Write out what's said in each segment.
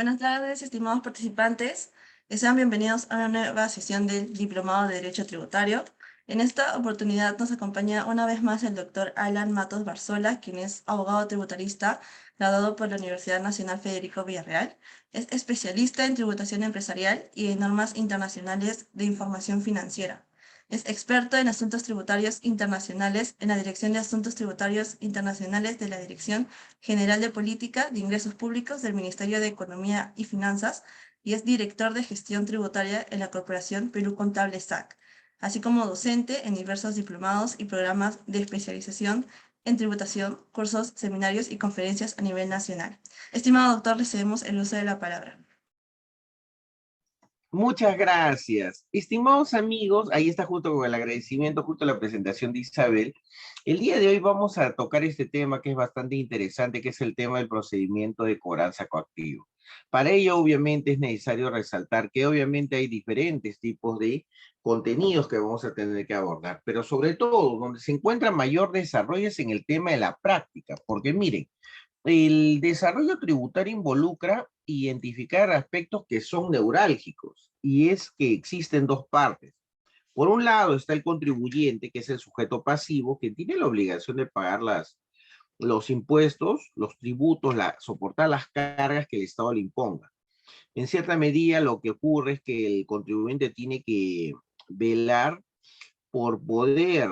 Buenas tardes, estimados participantes. Sean bienvenidos a una nueva sesión del Diplomado de Derecho Tributario. En esta oportunidad nos acompaña una vez más el doctor Alan Matos Barzola, quien es abogado tributarista, graduado por la Universidad Nacional Federico Villarreal. Es especialista en tributación empresarial y en normas internacionales de información financiera. Es experto en asuntos tributarios internacionales en la Dirección de Asuntos Tributarios Internacionales de la Dirección General de Política de Ingresos Públicos del Ministerio de Economía y Finanzas y es director de gestión tributaria en la Corporación Perú Contable SAC, así como docente en diversos diplomados y programas de especialización en tributación, cursos, seminarios y conferencias a nivel nacional. Estimado doctor, le cedemos el uso de la palabra. Muchas gracias. Estimados amigos, ahí está justo con el agradecimiento, justo la presentación de Isabel. El día de hoy vamos a tocar este tema que es bastante interesante, que es el tema del procedimiento de cobranza coactivo. Para ello, obviamente, es necesario resaltar que obviamente hay diferentes tipos de contenidos que vamos a tener que abordar, pero sobre todo, donde se encuentra mayor desarrollo es en el tema de la práctica, porque miren, el desarrollo tributario involucra identificar aspectos que son neurálgicos, y es que existen dos partes. Por un lado está el contribuyente, que es el sujeto pasivo, que tiene la obligación de pagar los impuestos, los tributos, soportar las cargas que el Estado le imponga. En cierta medida, lo que ocurre es que el contribuyente tiene que velar por poder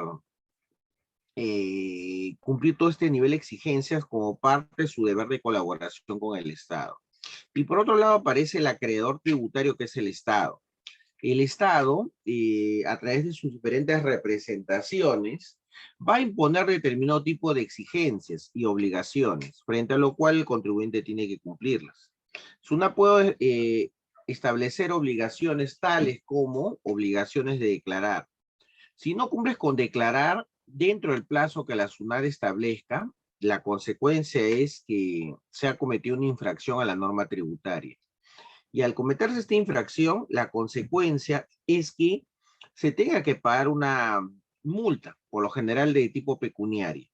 cumplir todo este nivel de exigencias como parte de su deber de colaboración con el Estado. Y por otro lado aparece el acreedor tributario, que es el Estado. El Estado, a través de sus diferentes representaciones, va a imponer determinado tipo de exigencias y obligaciones, frente a lo cual el contribuyente tiene que cumplirlas. SUNAT puede establecer obligaciones tales como obligaciones de declarar. Si no cumples con declarar dentro del plazo que la SUNAT establezca, la consecuencia es que se ha cometido una infracción a la norma tributaria. Y al cometerse esta infracción, la consecuencia es que se tenga que pagar una multa, por lo general de tipo pecuniario.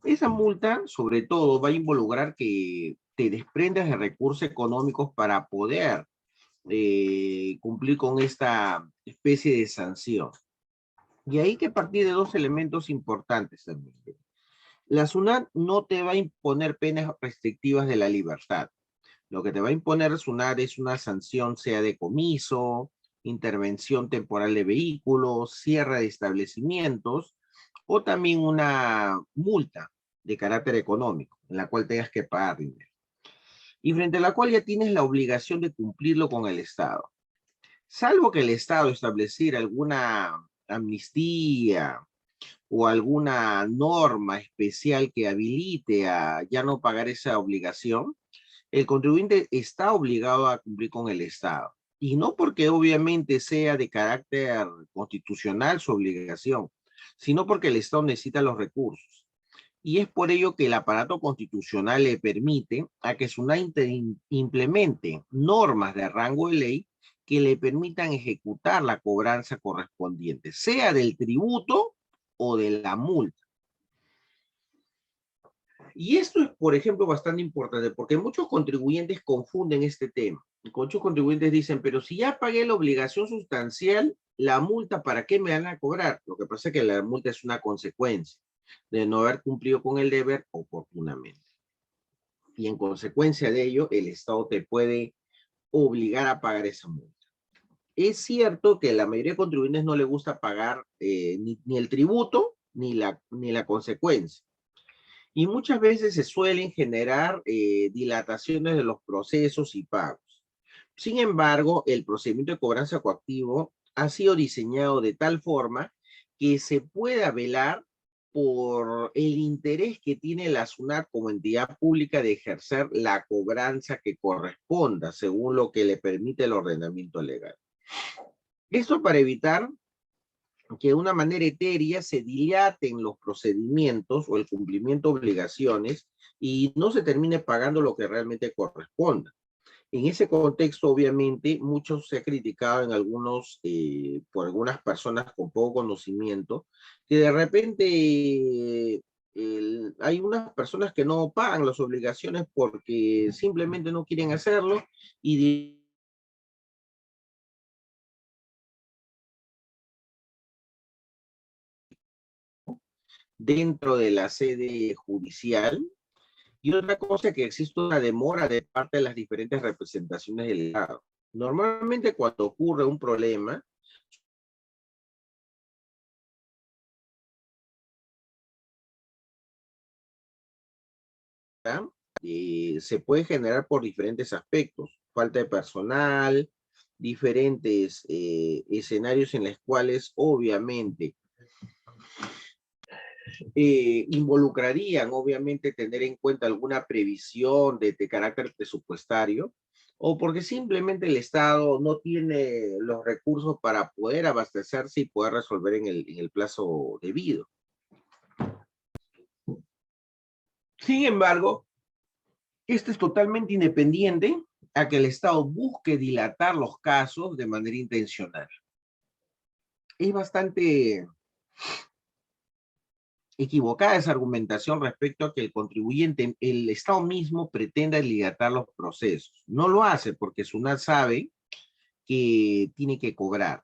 Esa multa, sobre todo, va a involucrar que te desprendas de recursos económicos para poder cumplir con esta especie de sanción. Y hay que partir de dos elementos importantes también. La SUNAT no te va a imponer penas restrictivas de la libertad. Lo que te va a imponer SUNAT es una sanción, sea decomiso, intervención temporal de vehículos, cierre de establecimientos, o también una multa de carácter económico, en la cual tengas que pagar dinero. Y frente a la cual ya tienes la obligación de cumplirlo con el Estado. Salvo que el Estado estableciera alguna amnistía o alguna norma especial que habilite a ya no pagar esa obligación, el contribuyente está obligado a cumplir con el Estado. Y no porque obviamente sea de carácter constitucional su obligación, sino porque el Estado necesita los recursos. Y es por ello que el aparato constitucional le permite a que SUNAT implemente normas de rango de ley que le permitan ejecutar la cobranza correspondiente, sea del tributo o de la multa. Y esto es, por ejemplo, bastante importante porque muchos contribuyentes confunden este tema. Muchos contribuyentes dicen, pero si ya pagué la obligación sustancial, la multa, ¿para qué me van a cobrar? Lo que pasa es que la multa es una consecuencia de no haber cumplido con el deber oportunamente. Y en consecuencia de ello, el Estado te puede obligar a pagar esa multa. Es cierto que a la mayoría de contribuyentes no le gusta pagar ni el tributo ni la consecuencia. Y muchas veces se suelen generar dilataciones de los procesos y pagos. Sin embargo, el procedimiento de cobranza coactivo ha sido diseñado de tal forma que se pueda velar por el interés que tiene la SUNAT como entidad pública de ejercer la cobranza que corresponda, según lo que le permite el ordenamiento legal. Esto para evitar que de una manera etérea se dilaten los procedimientos o el cumplimiento de obligaciones y no se termine pagando lo que realmente corresponda. En ese contexto, obviamente, mucho se ha criticado en por algunas personas con poco conocimiento, que de repente hay unas personas que no pagan las obligaciones porque simplemente no quieren hacerlo y dentro de la sede judicial. Y otra cosa, que existe una demora de parte de las diferentes representaciones del Estado. Normalmente cuando ocurre un problema, se puede generar por diferentes aspectos: falta de personal, diferentes escenarios en los cuales obviamente involucrarían obviamente tener en cuenta alguna previsión de carácter presupuestario, o porque simplemente el Estado no tiene los recursos para poder abastecerse y poder resolver en el plazo debido. Sin embargo, este es totalmente independiente a que el Estado busque dilatar los casos de manera intencional. Es bastante equivocada esa argumentación respecto a que el contribuyente, el Estado mismo, pretenda dilatar los procesos. No lo hace porque SUNAT sabe que tiene que cobrar.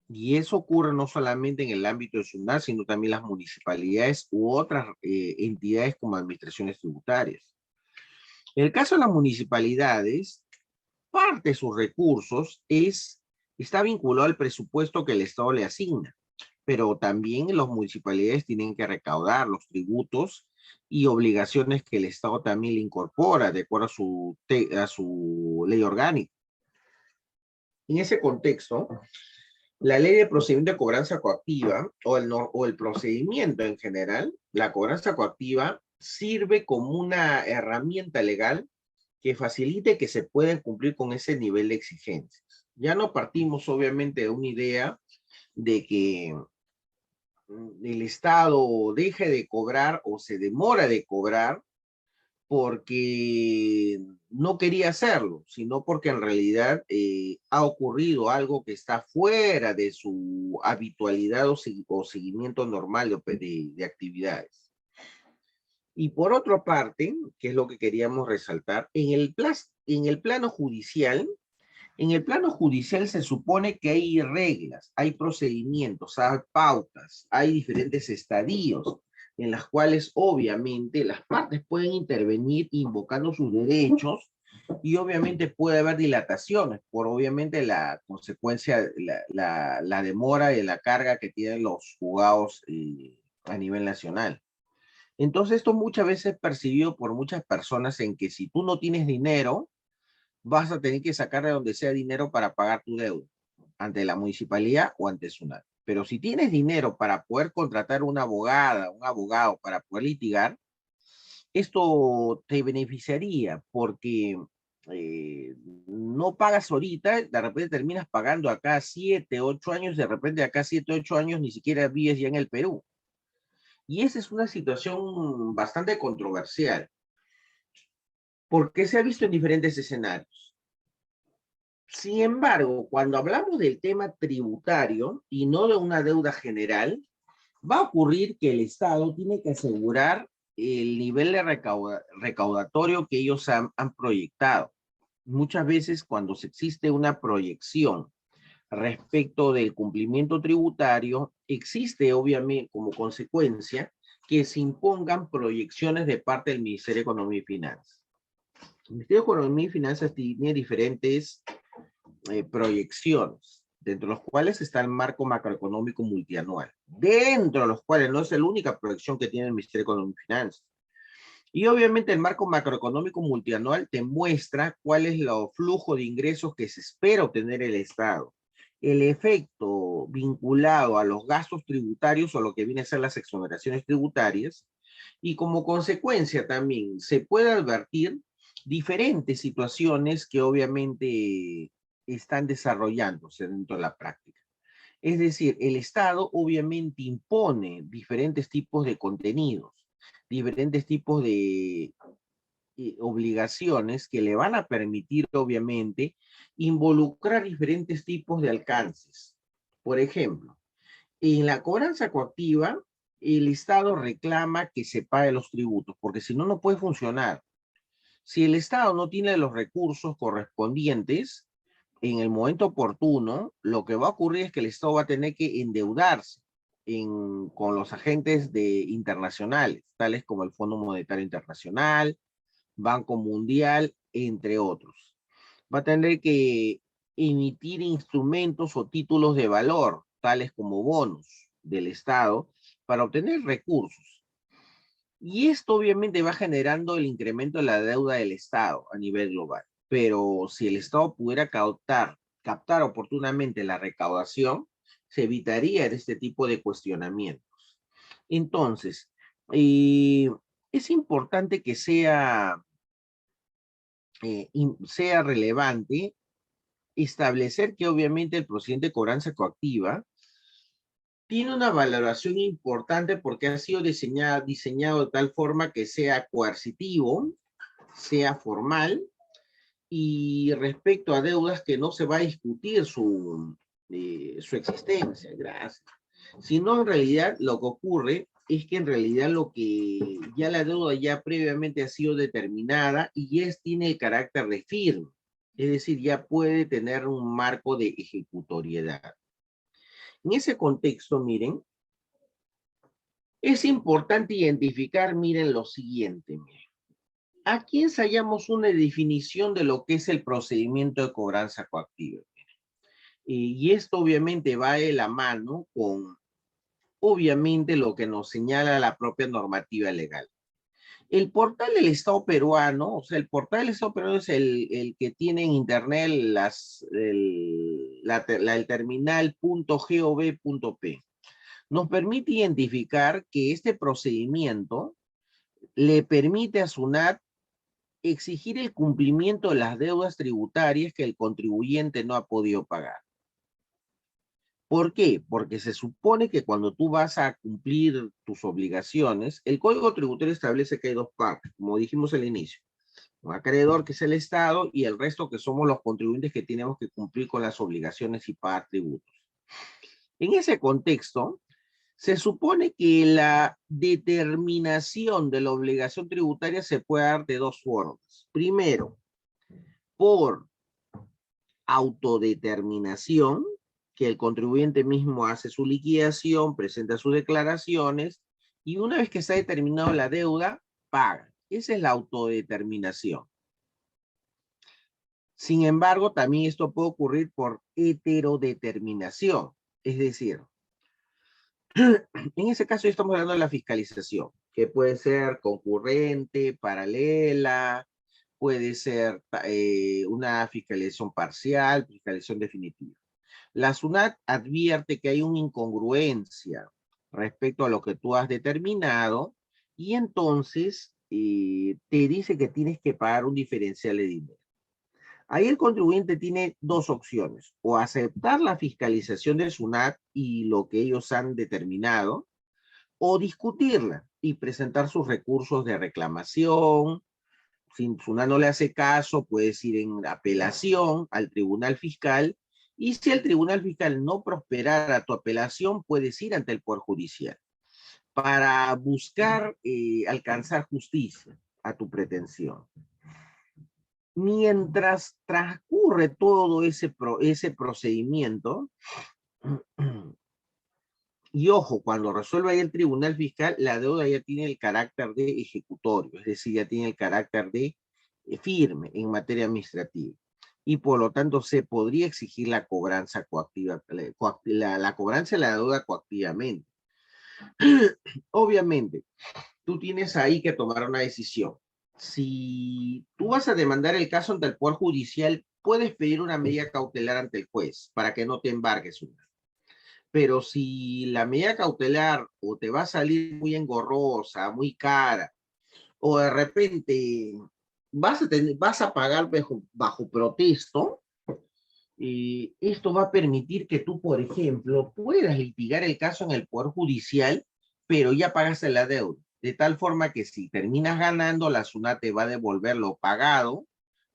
Y eso ocurre no solamente en el ámbito de SUNAT, sino también las municipalidades u otras entidades como administraciones tributarias. En el caso de las municipalidades, parte de sus recursos está vinculado al presupuesto que el Estado le asigna, pero también las municipalidades tienen que recaudar los tributos y obligaciones que el Estado también le incorpora de acuerdo a su ley orgánica. En ese contexto, la ley de procedimiento de cobranza coactiva o el procedimiento en general, la cobranza coactiva sirve como una herramienta legal que facilite que se puedan cumplir con ese nivel de exigencias. Ya no partimos obviamente de una idea de que el Estado deje de cobrar o se demora de cobrar porque no quería hacerlo, sino porque en realidad ha ocurrido algo que está fuera de su habitualidad o seguimiento normal de actividades. Y por otra parte, que es lo que queríamos resaltar, en el plano judicial, se supone que hay reglas, hay procedimientos, hay pautas, hay diferentes estadios en las cuales obviamente las partes pueden intervenir invocando sus derechos, y obviamente puede haber dilataciones por obviamente la consecuencia, la demora de la carga que tienen los juzgados a nivel nacional. Entonces esto muchas veces es percibido por muchas personas en que si tú no tienes dinero, vas a tener que sacar de donde sea dinero para pagar tu deuda, ante la municipalidad o ante SUNAT. Pero si tienes dinero para poder contratar una abogada, un abogado para poder litigar, esto te beneficiaría porque no pagas ahorita, de repente terminas pagando acá 7, 8 años, de repente acá 7, 8 años ni siquiera vives ya en el Perú. Y esa es una situación bastante controversial, porque se ha visto en diferentes escenarios. Sin embargo, cuando hablamos del tema tributario y no de una deuda general, va a ocurrir que el Estado tiene que asegurar el nivel de recaudatorio que ellos han proyectado. Muchas veces cuando se existe una proyección respecto del cumplimiento tributario, existe obviamente como consecuencia que se impongan proyecciones de parte del Ministerio de Economía y Finanzas. El Ministerio de Economía y Finanzas tiene diferentes proyecciones, dentro de los cuales está el marco macroeconómico multianual, dentro de los cuales no es la única proyección que tiene el Ministerio de Economía y Finanzas. Y obviamente el marco macroeconómico multianual te muestra cuál es el flujo de ingresos que se espera obtener el Estado, el efecto vinculado a los gastos tributarios o lo que viene a ser las exoneraciones tributarias, y como consecuencia también se puede advertir diferentes situaciones que obviamente están desarrollándose dentro de la práctica. Es decir, el Estado obviamente impone diferentes tipos de contenidos, diferentes tipos de obligaciones que le van a permitir obviamente involucrar diferentes tipos de alcances. Por ejemplo, en la cobranza coactiva el Estado reclama que se pague los tributos, porque si no, no puede funcionar. Si el Estado no tiene los recursos correspondientes, en el momento oportuno, lo que va a ocurrir es que el Estado va a tener que endeudarse con los agentes internacionales, tales como el Fondo Monetario Internacional, Banco Mundial, entre otros. Va a tener que emitir instrumentos o títulos de valor, tales como bonos del Estado, para obtener recursos. Y esto obviamente va generando el incremento de la deuda del Estado a nivel global. Pero si el Estado pudiera captar oportunamente la recaudación, se evitaría este tipo de cuestionamientos. Entonces, es importante que sea relevante establecer que obviamente el procedimiento de cobranza coactiva tiene una valoración importante porque ha sido diseñado de tal forma que sea coercitivo, sea formal, y respecto a deudas que no se va a discutir su existencia, gracias. Sino en realidad lo que ocurre es que en realidad lo que ya la deuda ya previamente ha sido determinada y ya tiene carácter de firme, es decir, ya puede tener un marco de ejecutoriedad. En ese contexto, miren, es importante identificar, miren, lo siguiente, miren. Aquí ensayamos una definición de lo que es el procedimiento de cobranza coactiva. Y esto obviamente va de la mano con, obviamente, lo que nos señala la propia normativa legal. El portal del Estado peruano, o sea, el portal del Estado peruano es el que tiene en internet el terminal .gov.p. Nos permite identificar que este procedimiento le permite a SUNAT exigir el cumplimiento de las deudas tributarias que el contribuyente no ha podido pagar. ¿Por qué? Porque se supone que cuando tú vas a cumplir tus obligaciones, el Código Tributario establece que hay dos partes, como dijimos al inicio. Un acreedor que es el Estado y el resto que somos los contribuyentes que tenemos que cumplir con las obligaciones y pagar tributos. En ese contexto, se supone que la determinación de la obligación tributaria se puede dar de dos formas. Primero, por autodeterminación, que el contribuyente mismo hace su liquidación, presenta sus declaraciones, y una vez que está determinado la deuda, paga. Esa es la autodeterminación. Sin embargo, también esto puede ocurrir por heterodeterminación, es decir, en ese caso estamos hablando de la fiscalización, que puede ser concurrente, paralela, puede ser una fiscalización parcial, fiscalización definitiva. La SUNAT advierte que hay una incongruencia respecto a lo que tú has determinado y entonces te dice que tienes que pagar un diferencial de dinero. Ahí el contribuyente tiene dos opciones, o aceptar la fiscalización del SUNAT y lo que ellos han determinado, o discutirla y presentar sus recursos de reclamación. Si SUNAT no le hace caso, puedes ir en apelación al tribunal fiscal, y si el tribunal fiscal no prosperara tu apelación, puedes ir ante el Poder Judicial para buscar alcanzar justicia a tu pretensión. Mientras transcurre todo ese procedimiento, y ojo, cuando resuelva ahí el tribunal fiscal, la deuda ya tiene el carácter de ejecutorio, es decir, ya tiene el carácter de firme en materia administrativa. Y por lo tanto se podría exigir la cobranza coactiva, la cobranza de la deuda coactivamente. Obviamente, tú tienes ahí que tomar una decisión. Si tú vas a demandar el caso ante el Poder Judicial, puedes pedir una medida cautelar ante el juez para que no te embargues una. Pero si la medida cautelar o te va a salir muy engorrosa, muy cara, o de repente vas a pagar bajo protesto, esto va a permitir que tú, por ejemplo, puedas litigar el caso en el Poder Judicial, pero ya pagaste la deuda. De tal forma que si terminas ganando, la SUNAT te va a devolver lo pagado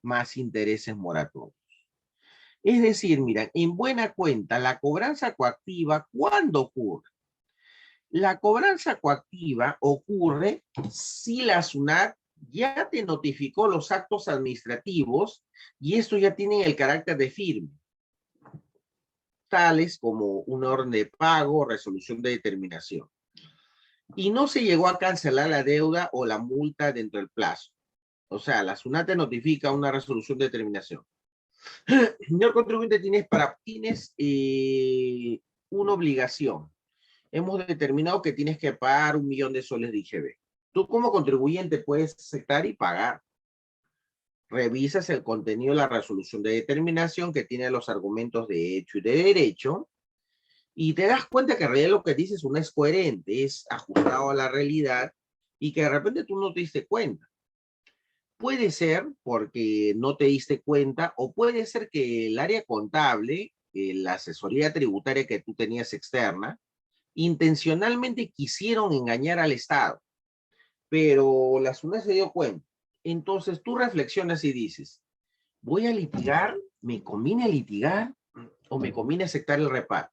más intereses moratorios. Es decir, mira, en buena cuenta, la cobranza coactiva, ¿cuándo ocurre? La cobranza coactiva ocurre si la SUNAT ya te notificó los actos administrativos y estos ya tienen el carácter de firme, tales como una orden de pago, resolución de determinación. Y no se llegó a cancelar la deuda o la multa dentro del plazo. O sea, la SUNAT te notifica una resolución de determinación. Señor contribuyente, tienes una obligación. Hemos determinado que tienes que pagar 1.000.000 de soles de IGB. Tú como contribuyente puedes aceptar y pagar. Revisas el contenido de la resolución de determinación que tiene los argumentos de hecho y de derecho y te das cuenta que en realidad lo que dices no es coherente, es ajustado a la realidad y que de repente tú no te diste cuenta. Puede ser porque no te diste cuenta o puede ser que el área contable, la asesoría tributaria que tú tenías externa, intencionalmente quisieron engañar al Estado, pero la SUNAT se dio cuenta. Entonces tú reflexionas y dices, ¿voy a litigar? ¿Me conviene litigar? ¿O me conviene aceptar el reparo?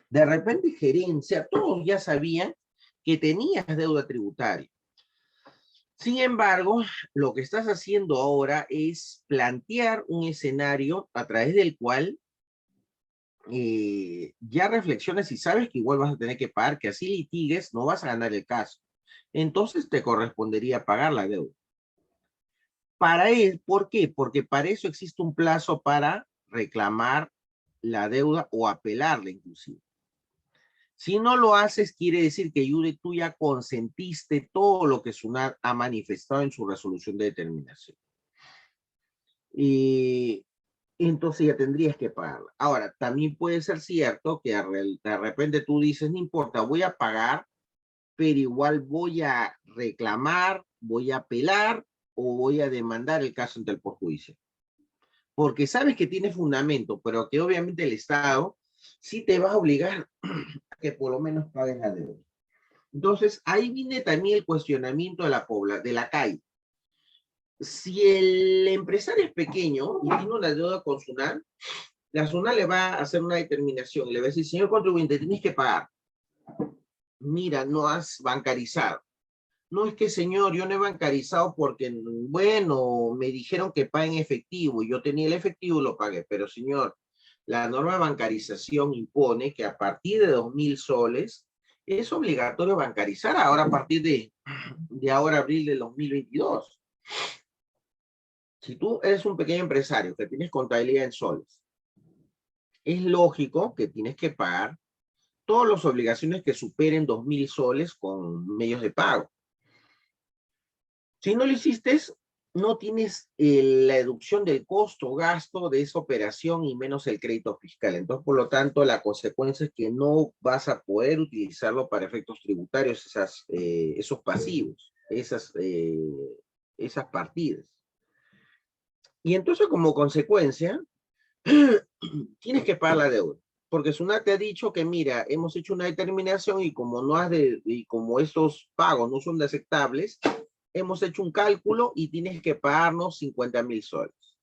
De repente gerencia, todos ya sabían que tenías deuda tributaria. Sin embargo, lo que estás haciendo ahora es plantear un escenario a través del cual ya reflexiones y sabes que igual vas a tener que pagar, que así litigues, no vas a ganar el caso. Entonces te correspondería pagar la deuda. ¿Por qué? Porque para eso existe un plazo para reclamar la deuda o apelarla inclusive. Si no lo haces, quiere decir que tú ya consentiste todo lo que SUNAT ha manifestado en su resolución de determinación. Y entonces ya tendrías que pagarla. Ahora, también puede ser cierto que de repente tú dices, no importa, voy a pagar, pero igual voy a reclamar, voy a apelar o voy a demandar el caso ante el Poder Judicial. Porque sabes que tiene fundamento, pero que obviamente el Estado sí te va a obligar a que por lo menos pagues la deuda. Entonces, ahí viene también el cuestionamiento de la calle. Si el empresario es pequeño y tiene una deuda con SUNAT, la SUNAT le va a hacer una determinación, le va a decir, señor contribuyente, tienes que pagar. Mira, no has bancarizado. No es que, señor, yo no he bancarizado porque, bueno, me dijeron que pague en efectivo y yo tenía el efectivo y lo pagué. Pero, señor, la norma de bancarización impone que a partir de 2.000 soles es obligatorio bancarizar ahora a partir de ahora, abril del 2022. Si tú eres un pequeño empresario que tienes contabilidad en soles, es lógico que tienes que pagar todas las obligaciones que superen 2.000 soles con medios de pago. Si no lo hiciste, no tienes la deducción del costo o gasto de esa operación y menos el crédito fiscal. Entonces, por lo tanto, la consecuencia es que no vas a poder utilizarlo para efectos tributarios, esos pasivos, esas partidas. Y entonces, como consecuencia, tienes que pagar la deuda. Porque SUNAT te ha dicho que, mira, hemos hecho una determinación y como estos pagos no son aceptables, hemos hecho un cálculo y tienes que pagarnos 50.000 soles.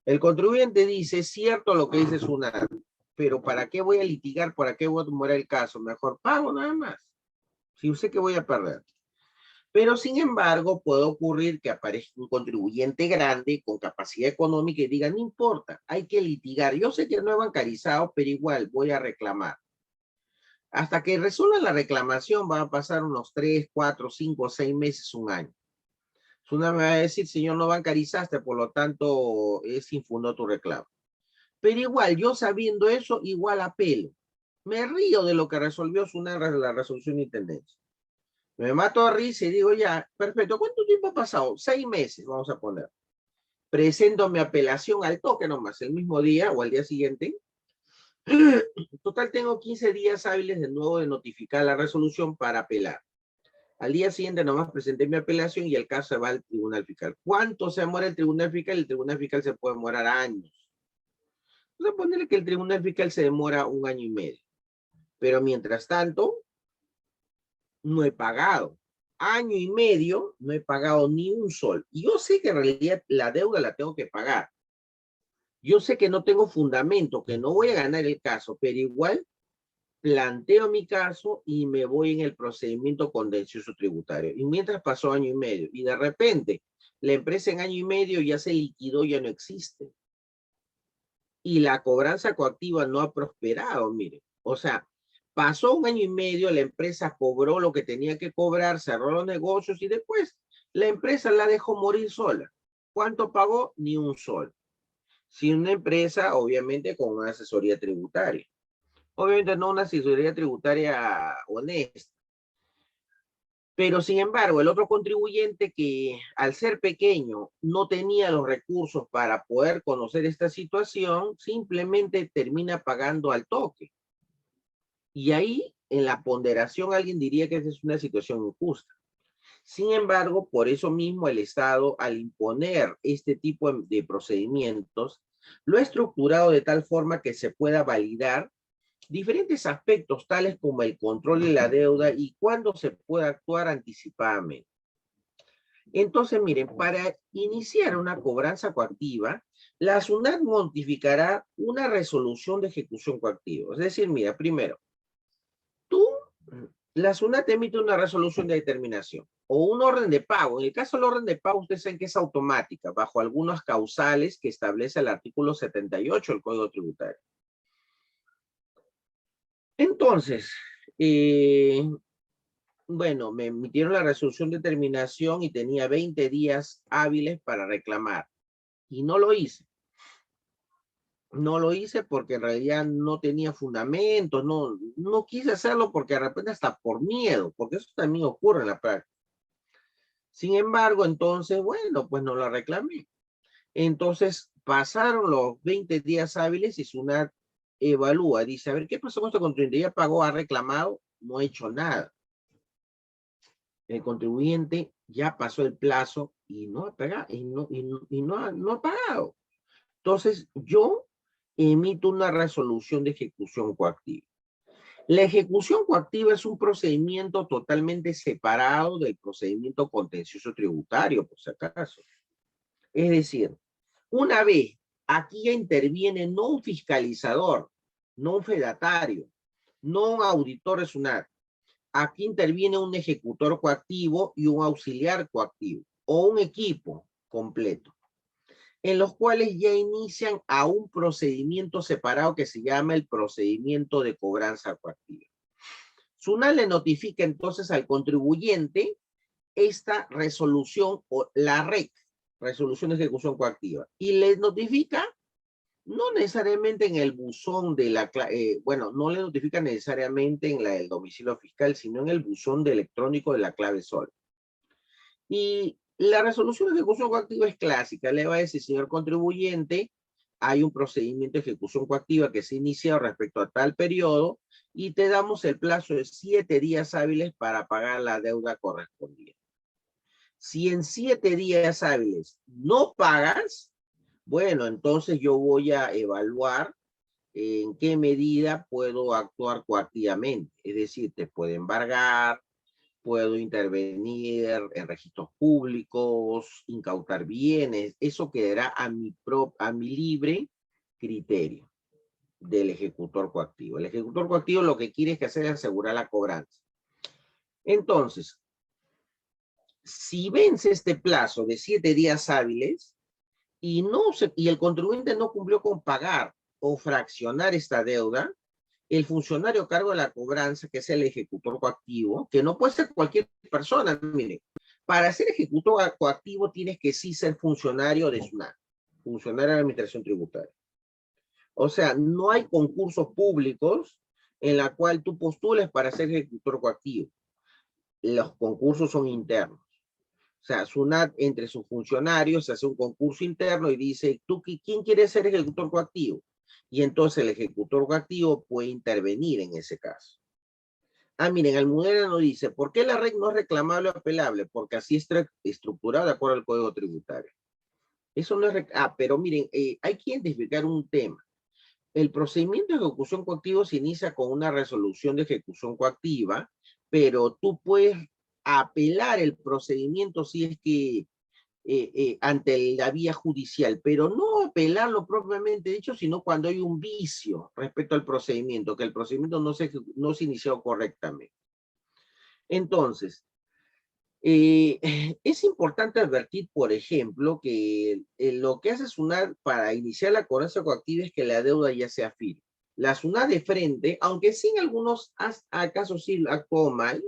El contribuyente dice, es cierto lo que dice SUNAT, pero ¿para qué voy a litigar? ¿Para qué voy a demorar el caso? Mejor pago nada más. Si yo sé que voy a perder. Pero sin embargo, puede ocurrir que aparezca un contribuyente grande con capacidad económica y diga, no importa, hay que litigar. Yo sé que no he bancarizado, pero igual voy a reclamar. Hasta que resuelva la reclamación van a pasar unos 3, 4, 5, 6 meses, un año. SUNAT me va a decir, señor, no bancarizaste, por lo tanto es infundo tu reclamo. Pero igual, yo sabiendo eso, igual apelo. Me río de lo que resolvió SUNAT la resolución de intendencia. Me mato a risa y digo, ya, perfecto. ¿Cuánto tiempo ha pasado? 6 meses, vamos a poner. Presento mi apelación al toque nomás, el mismo día o al día siguiente. Total, tengo 15 días hábiles de nuevo de notificar la resolución para apelar. Al día siguiente nomás presenté mi apelación y el caso se va al tribunal fiscal. ¿Cuánto se demora el tribunal fiscal? El tribunal fiscal se puede demorar años. Vamos a ponerle que el tribunal fiscal se demora 1 año y medio. Pero mientras tanto, no he pagado. Año y medio no he pagado ni un sol. Y yo sé que en realidad la deuda la tengo que pagar. Yo sé que no tengo fundamento, que no voy a ganar el caso, pero igual planteo mi caso y me voy en el procedimiento contencioso tributario. Y mientras pasó año y medio, y de repente la empresa en año y medio ya se liquidó, ya no existe. Y la cobranza coactiva no ha prosperado, mire. O sea, pasó un año y medio, la empresa cobró lo que tenía que cobrar, cerró los negocios y después la empresa la dejó morir sola. ¿Cuánto pagó? Ni un sol. Si una empresa, obviamente, con una asesoría tributaria. Obviamente no una asesoría tributaria honesta. Pero sin embargo, el otro contribuyente que al ser pequeño no tenía los recursos para poder conocer esta situación, simplemente termina pagando al toque. Y ahí, en la ponderación, alguien diría que esa es una situación injusta. Sin embargo, por eso mismo el Estado, al imponer este tipo de procedimientos, lo ha estructurado de tal forma que se pueda validar diferentes aspectos tales como el control de la deuda y cuándo se puede actuar anticipadamente. Entonces, miren, para iniciar una cobranza coactiva, la SUNAT notificará una resolución de ejecución coactiva. Es decir, mira, primero, la SUNAT emite una resolución de determinación o un orden de pago. En el caso del orden de pago, ustedes saben que es automática, bajo algunas causales que establece el artículo 78 del Código Tributario. Entonces, bueno, me emitieron la resolución de terminación y tenía 20 días hábiles para reclamar. Y no lo hice. No lo hice porque en realidad no tenía fundamento, no quise hacerlo porque de repente hasta por miedo, porque eso también ocurre en la práctica. Sin embargo, entonces, bueno, pues no la reclamé. Entonces, pasaron los 20 días hábiles y SUNAT evalúa, dice, a ver, ¿qué pasó con este contribuyente? ¿Ya pagó, ha reclamado? No ha hecho nada. El contribuyente ya pasó el plazo y no ha pagado, no ha pagado. Entonces, yo emito una resolución de ejecución coactiva. La ejecución coactiva es un procedimiento totalmente separado del procedimiento contencioso tributario, por si acaso. Es decir, una vez aquí ya interviene no un fiscalizador, no un fedatario, no un auditor de SUNAT. Aquí interviene un ejecutor coactivo y un auxiliar coactivo, o un equipo completo, en los cuales ya inician a un procedimiento separado que se llama el procedimiento de cobranza coactiva. SUNAT le notifica entonces al contribuyente esta resolución o la REC, resolución de ejecución coactiva, y le notifica no necesariamente en el buzón de la, bueno, no le notifica necesariamente en la del domicilio fiscal, sino en el buzón de electrónico de la clave SOL. Y la resolución de ejecución coactiva es clásica. Le va a decir, señor contribuyente, hay un procedimiento de ejecución coactiva que se inicia respecto a tal periodo y te damos el plazo de 7 días hábiles para pagar la deuda correspondiente. Si en 7 días hábiles no pagas, bueno, entonces yo voy a evaluar en qué medida puedo actuar coactivamente. Es decir, te puedo embargar, puedo intervenir en registros públicos, incautar bienes. Eso quedará a mi libre criterio del ejecutor coactivo. El ejecutor coactivo lo que quiere es que hacer es asegurar la cobranza. Entonces, si vence este plazo de 7 días hábiles y el contribuyente no cumplió con pagar o fraccionar esta deuda, el funcionario a cargo de la cobranza, que es el ejecutor coactivo, que no puede ser cualquier persona, mire, para ser ejecutor coactivo tienes que sí ser funcionario de SUNAT, funcionario de la Administración Tributaria. O sea, no hay concursos públicos en la cual tú postules para ser ejecutor coactivo. Los concursos son internos. O sea, SUNAT entre sus funcionarios hace un concurso interno y dice, ¿quién quiere ser ejecutor coactivo? Y entonces el ejecutor coactivo puede intervenir en ese caso. Ah, miren, Almudena nos dice, ¿por qué la REC no es reclamable o apelable? Porque así está estructurada de acuerdo al Código Tributario. Eso no es... pero miren, hay que identificar un tema. El procedimiento de ejecución coactiva se inicia con una resolución de ejecución coactiva, pero tú puedes apelar el procedimiento si es que ante la vía judicial, pero no apelarlo propiamente dicho, sino cuando hay un vicio respecto al procedimiento, que el procedimiento no se inició correctamente. Entonces, es importante advertir, por ejemplo, que lo que hace SUNAT para iniciar la cobranza coactiva es que la deuda ya sea firme. La SUNAT de frente, aunque sí en algunos casos sí actuó mal,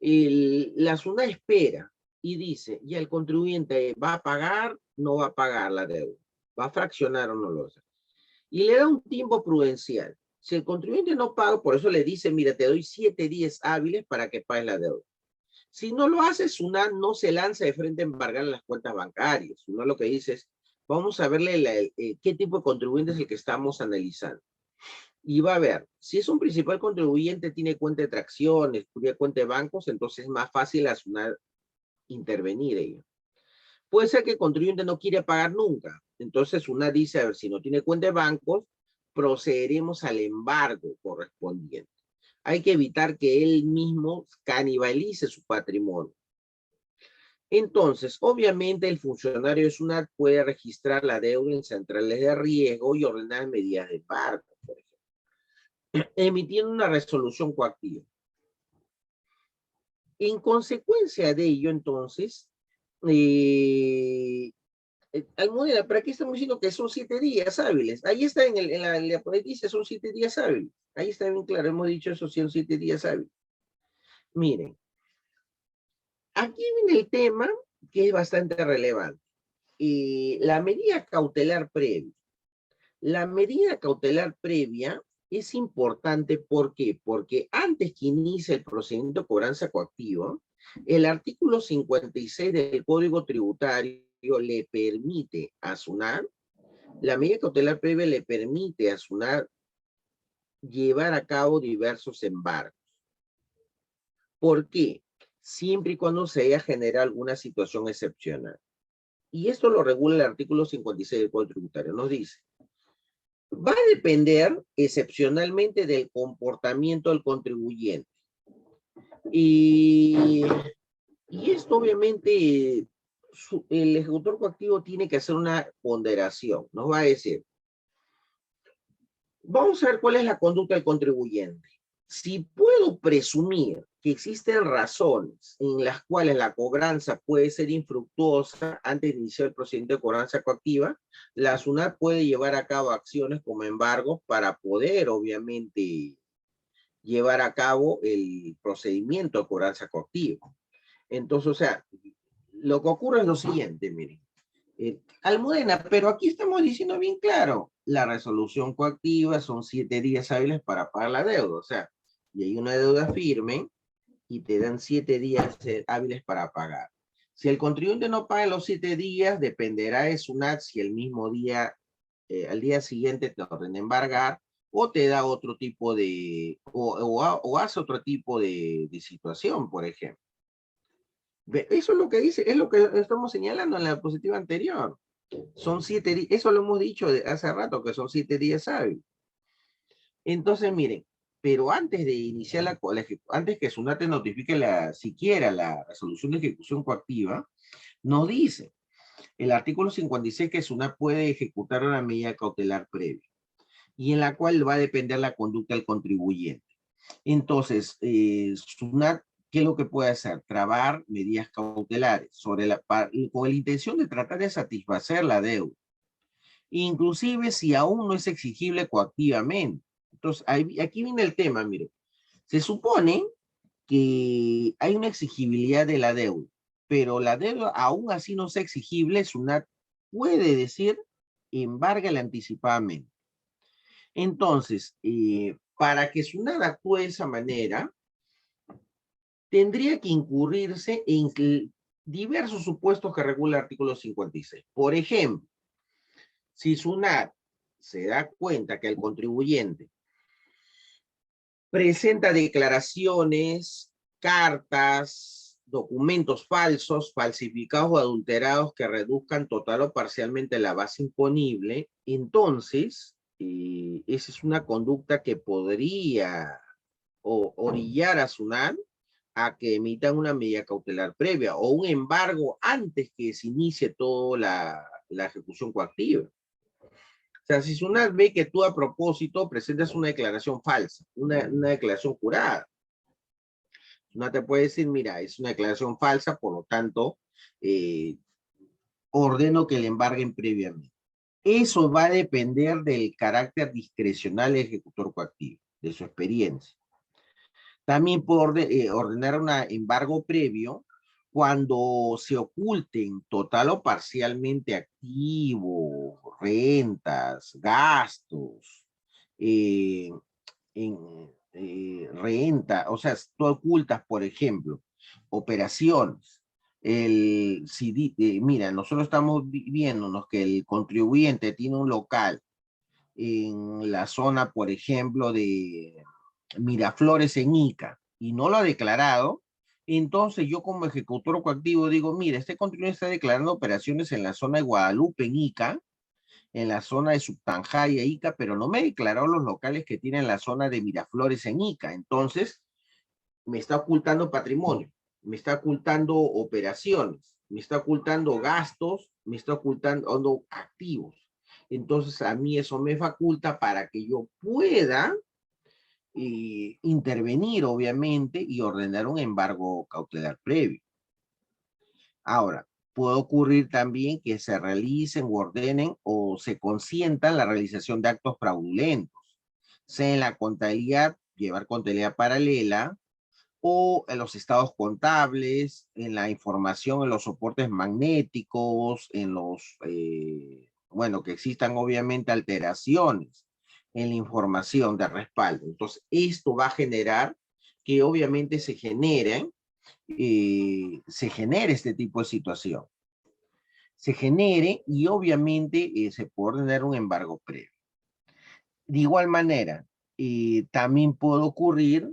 la SUNAT espera y dice, ya el contribuyente va a pagar, no va a pagar la deuda, va a fraccionar o no lo hace. Y le da un tiempo prudencial. Si el contribuyente no paga, por eso le dice, mira, te doy 7 días hábiles para que pagues la deuda. Si no lo hace, SUNAT no se lanza de frente a embargar las cuentas bancarias. SUNAT lo que dice es, vamos a verle qué tipo de contribuyente es el que estamos analizando. Y va a ver, si es un principal contribuyente, tiene cuenta de tracciones, tiene cuenta de bancos, entonces es más fácil a SUNAT intervenir ello. Puede ser que el contribuyente no quiere pagar nunca. Entonces SUNAT dice, a ver, si no tiene cuenta de bancos, procederemos al embargo correspondiente. Hay que evitar que él mismo canibalice su patrimonio. Entonces, obviamente el funcionario de SUNAT puede registrar la deuda en centrales de riesgo y ordenar medidas de embargo, por ejemplo, emitiendo una resolución coactiva. En consecuencia de ello, entonces, Almudena, ¿para qué estamos diciendo que son 7 días hábiles? Ahí está en la dice son 7 días hábiles. Ahí está bien claro, hemos dicho eso, son 7 días hábiles. Miren, aquí viene el tema que es bastante relevante. La medida cautelar previa. La medida cautelar previa es importante, ¿por qué? Porque antes que inicie el procedimiento de cobranza coactiva, el artículo 56 del Código Tributario le permite a SUNAT, la medida cautelar previa le permite a SUNAT llevar a cabo diversos embargos. ¿Por qué? Siempre y cuando se haya generado alguna situación excepcional. Y esto lo regula el artículo 56 del Código Tributario. Nos dice, va a depender excepcionalmente del comportamiento del contribuyente. Y esto obviamente el ejecutor coactivo tiene que hacer una ponderación. Nos va a decir, vamos a ver cuál es la conducta del contribuyente. Si puedo presumir que existen razones en las cuales la cobranza puede ser infructuosa antes de iniciar el procedimiento de cobranza coactiva, la SUNAT puede llevar a cabo acciones como embargos para poder, obviamente, llevar a cabo el procedimiento de cobranza coactiva. Entonces, o sea, lo que ocurre es lo siguiente, miren. Almudena, pero aquí estamos diciendo bien claro, la resolución coactiva son 7 días hábiles para pagar la deuda, o sea, y hay una deuda firme y te dan 7 días hábiles para pagar. Si el contribuyente no paga los 7 días, dependerá de SUNAT si el mismo día, al día siguiente te ordena embargar o te da otro tipo de, o hace otro tipo de situación, por ejemplo. Eso es lo que dice, es lo que estamos señalando en la diapositiva anterior. Son 7 días, eso lo hemos dicho hace rato, que son 7 días hábiles. Entonces, miren, pero antes de iniciar antes que SUNAT notifique siquiera la resolución de ejecución coactiva, nos dice el artículo 56 que SUNAT puede ejecutar una medida cautelar previa y en la cual va a depender la conducta del contribuyente. Entonces, SUNAT, ¿qué es lo que puede hacer? Trabar medidas cautelares con la intención de tratar de satisfacer la deuda, inclusive si aún no es exigible coactivamente. Entonces, aquí viene el tema, mire. Se supone que hay una exigibilidad de la deuda, pero la deuda aún así no sea exigible, SUNAT puede decir, embárgala anticipadamente. Entonces, para que SUNAT actúe de esa manera, tendría que incurrirse en diversos supuestos que regula el artículo 56. Por ejemplo, si SUNAT se da cuenta que el contribuyente presenta declaraciones, cartas, documentos falsos, falsificados o adulterados que reduzcan total o parcialmente la base imponible, entonces esa es una conducta que podría orillar a SUNAT a que emitan una medida cautelar previa o un embargo antes que se inicie toda la ejecución coactiva. O sea, si SUNAT ve que tú a propósito presentas una declaración falsa, una declaración jurada, SUNAT te puede decir, mira, es una declaración falsa, por lo tanto, eh, ordeno que le embarguen previamente. Eso va a depender del carácter discrecional del ejecutor coactivo, de su experiencia. También puede ordenar un embargo previo cuando se oculten total o parcialmente activos, rentas, gastos, eh, renta, o sea, tú ocultas, por ejemplo, operaciones. Mira, nosotros estamos viéndonos que el contribuyente tiene un local en la zona, por ejemplo, de Miraflores en Ica y no lo ha declarado, entonces yo como ejecutor coactivo digo, mira, este contribuyente está declarando operaciones en la zona de Guadalupe en Ica, en la zona de Subtanjaya, Ica, pero no me declaró los locales que tiene en la zona de Miraflores en Ica. Entonces, me está ocultando patrimonio, me está ocultando operaciones, me está ocultando gastos, me está ocultando activos. Entonces, a mí eso me faculta para que yo pueda intervenir, obviamente, y ordenar un embargo cautelar previo. Ahora, puede ocurrir también que se realicen o ordenen o se consientan la realización de actos fraudulentos, sea en la contabilidad, llevar contabilidad paralela, o en los estados contables, en la información, en los soportes magnéticos, en los, bueno, que existan obviamente alteraciones en la información de respaldo. Entonces, esto va a generar que obviamente se genere este tipo de situación. Se genere y obviamente se puede ordenar un embargo previo. De igual manera, también puede ocurrir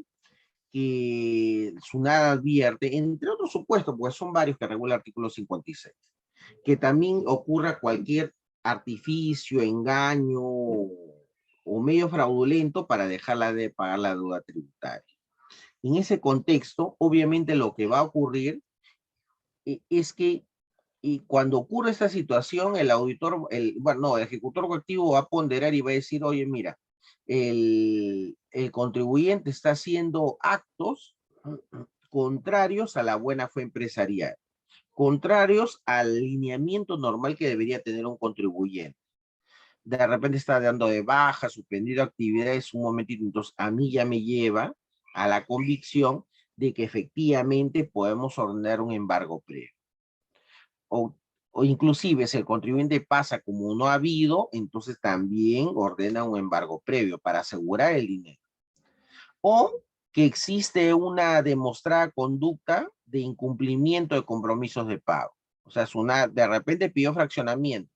que SUNAT advierte, entre otros supuestos, porque son varios que regula el artículo 56, que también ocurra cualquier artificio, engaño o medio fraudulento para dejarla de pagar la deuda tributaria. En ese contexto, obviamente lo que va a ocurrir es que cuando ocurre esta situación, el auditor, bueno, no, el ejecutor coactivo va a ponderar y va a decir, oye, mira, el contribuyente está haciendo actos contrarios a la buena fe empresarial, contrarios al lineamiento normal que debería tener un contribuyente. De repente está dando de baja, suspendido actividades un momentito, entonces a mí ya me lleva a la convicción de que efectivamente podemos ordenar un embargo previo. O inclusive si el contribuyente pasa como no ha habido, entonces también ordena un embargo previo para asegurar el dinero. O que existe una demostrada conducta de incumplimiento de compromisos de pago. O sea, SUNAT de repente pidió fraccionamiento,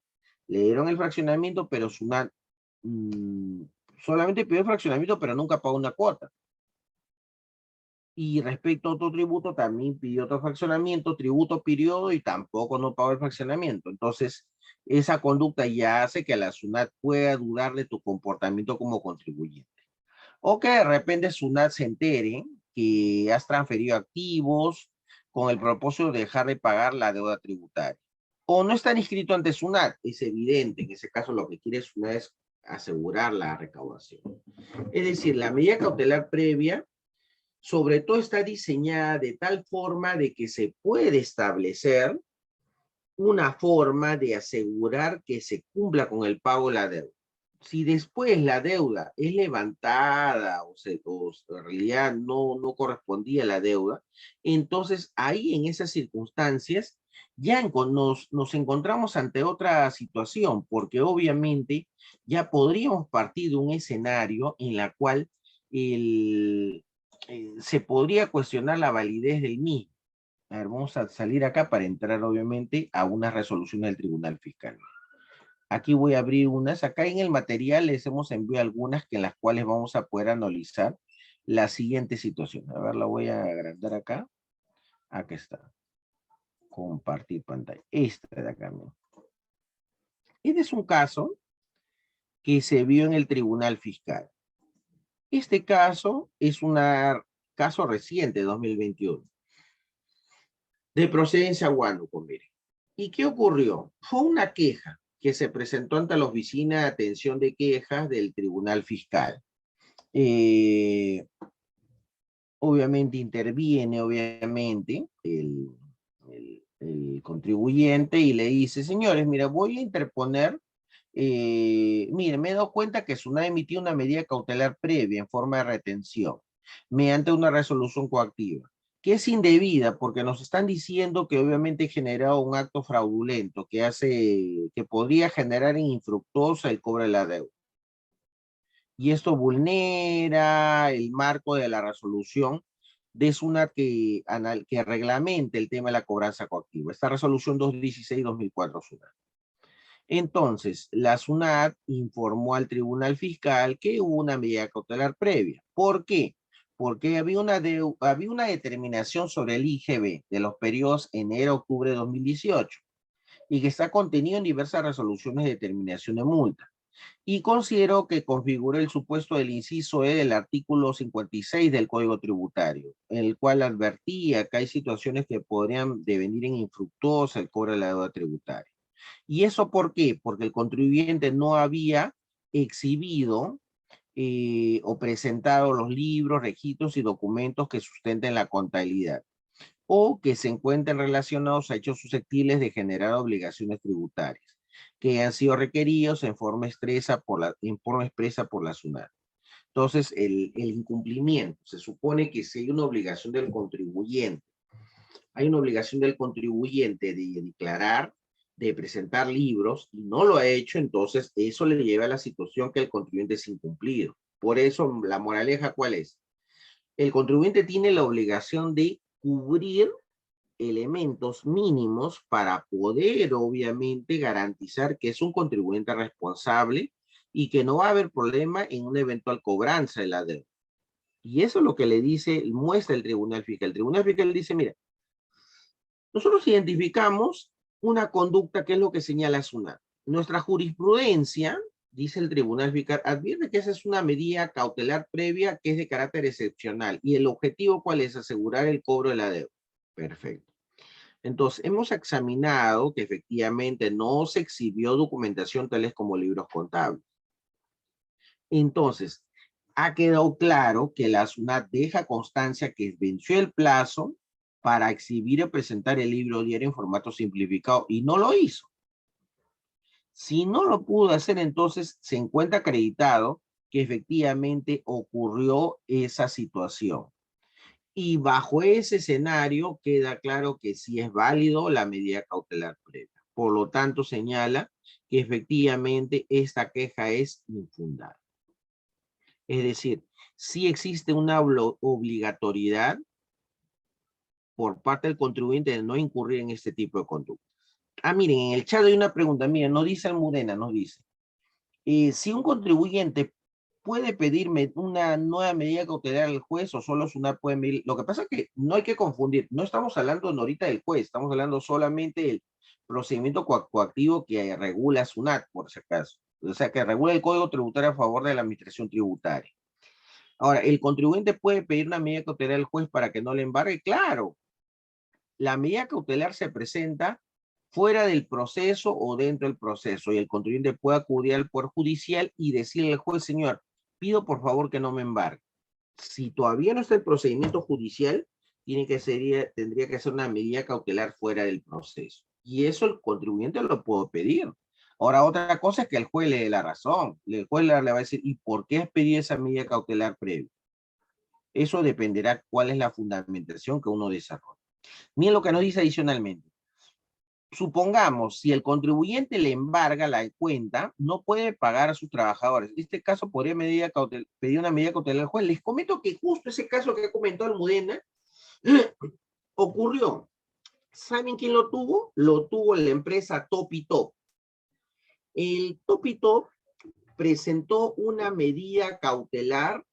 le dieron el fraccionamiento, pero SUNAT solamente pidió fraccionamiento, pero nunca pagó una cuota. Y respecto a otro tributo, también pidió otro fraccionamiento, tributo periodo, y tampoco no pagó el fraccionamiento. Entonces, esa conducta ya hace que la SUNAT pueda dudar de tu comportamiento como contribuyente. O que de repente SUNAT se entere que has transferido activos con el propósito de dejar de pagar la deuda tributaria. O no están inscritos ante SUNAT, es evidente, en ese caso lo que quiere SUNAT es asegurar la recaudación. Es decir, la medida cautelar previa sobre todo está diseñada de tal forma de que se puede establecer una forma de asegurar que se cumpla con el pago de la deuda. Si después la deuda es levantada o en realidad no correspondía a la deuda, entonces ahí en esas circunstancias ya nos encontramos ante otra situación, porque obviamente ya podríamos partir de un escenario en la cual se podría cuestionar la validez del mismo. A ver, vamos a salir acá para entrar obviamente a una resolución del Tribunal Fiscal. Aquí voy a abrir unas. Acá en el material les hemos enviado algunas que en las cuales vamos a poder analizar la siguiente situación. A ver, la voy a agrandar acá. Acá está. Compartir pantalla. Esta de acá. ¿No? Este es un caso que se vio en el Tribunal Fiscal. Este caso es una caso reciente, 2021, de procedencia Huánuco, mire. ¿Y qué ocurrió? Fue una queja que se presentó ante la Oficina de Atención de Quejas del Tribunal Fiscal. Eh, obviamente interviene, obviamente, el contribuyente y le dice, señores, mira, voy a interponer, mire, me he dado cuenta que SUNAT emitió una medida cautelar previa en forma de retención mediante una resolución coactiva, que es indebida porque nos están diciendo que obviamente he generado un acto fraudulento que podría generar en infructuosa el cobro de la deuda. Y esto vulnera el marco de la resolución de SUNAT que reglamente el tema de la cobranza coactiva. Esta resolución 216-2004 SUNAT. Entonces, la SUNAT informó al Tribunal Fiscal que hubo una medida cautelar previa. ¿Por qué? Porque había una determinación sobre el IGB de los periodos enero-octubre de 2018 y que está contenido en diversas resoluciones de determinación de multa. Y considero que configura el supuesto del inciso E del artículo 56 del Código Tributario, en el cual advertía que hay situaciones que podrían devenir en infructuosa el cobro de la deuda tributaria. ¿Y eso por qué? Porque el contribuyente no había exhibido o presentado los libros, registros y documentos que sustenten la contabilidad o que se encuentren relacionados a hechos susceptibles de generar obligaciones tributarias que han sido requeridos en forma expresa por la SUNAT. Entonces, el incumplimiento, se supone que si hay una obligación del contribuyente, de declarar, de presentar libros, y no lo ha hecho, entonces eso le lleva a la situación que el contribuyente es incumplido. Por eso, la moraleja, ¿cuál es? El contribuyente tiene la obligación de cubrir elementos mínimos para poder, obviamente, garantizar que es un contribuyente responsable y que no va a haber problema en una eventual cobranza de la deuda. Y eso es lo que le dice, muestra el Tribunal Fiscal. El Tribunal Fiscal dice, mira, nosotros identificamos una conducta que es lo que señala SUNAT. Nuestra jurisprudencia, dice el Tribunal Fiscal, advierte que esa es una medida cautelar previa que es de carácter excepcional. ¿Y el objetivo cuál es? Asegurar el cobro de la deuda. Perfecto. Entonces, hemos examinado que efectivamente no se exhibió documentación tales como libros contables. Entonces, ha quedado claro que la SUNAT deja constancia que venció el plazo para exhibir y presentar el libro diario en formato simplificado y no lo hizo. Si no lo pudo hacer, entonces se encuentra acreditado que efectivamente ocurrió esa situación. Y bajo ese escenario queda claro que sí es válido la medida cautelar previa. Por lo tanto, señala que efectivamente esta queja es infundada. Es decir, sí existe una obligatoriedad por parte del contribuyente de no incurrir en este tipo de conducta. Ah, miren, en el chat hay una pregunta, miren, nos dice Almudena, nos dice, si un contribuyente puede pedirme una nueva medida cautelar al juez o solo SUNAT puede medir. Lo que pasa es que no hay que confundir, no estamos hablando ahorita del juez, estamos hablando solamente del procedimiento coactivo que regula SUNAT, por si acaso. O sea, que regula el Código Tributario a favor de la administración tributaria. Ahora, ¿el contribuyente puede pedir una medida cautelar al juez para que no le embargue? Claro, la medida cautelar se presenta fuera del proceso o dentro del proceso y el contribuyente puede acudir al Poder Judicial y decirle al juez, señor, pido por favor que no me embargue. Si todavía no está el procedimiento judicial, tendría que ser una medida cautelar fuera del proceso. Y eso el contribuyente lo puede pedir. Ahora, otra cosa es que el juez le dé la razón. El juez le va a decir, ¿y por qué has pedido esa medida cautelar previa? Eso dependerá cuál es la fundamentación que uno desarrolla. Miren lo que nos dice adicionalmente. Supongamos, si el contribuyente le embarga la cuenta, no puede pagar a sus trabajadores. En este caso, podría pedir una medida cautelar al juez. Les comento que justo ese caso que comentó Almudena ocurrió. ¿Saben quién lo tuvo? Lo tuvo la empresa Topitop. El Topitop presentó una medida cautelar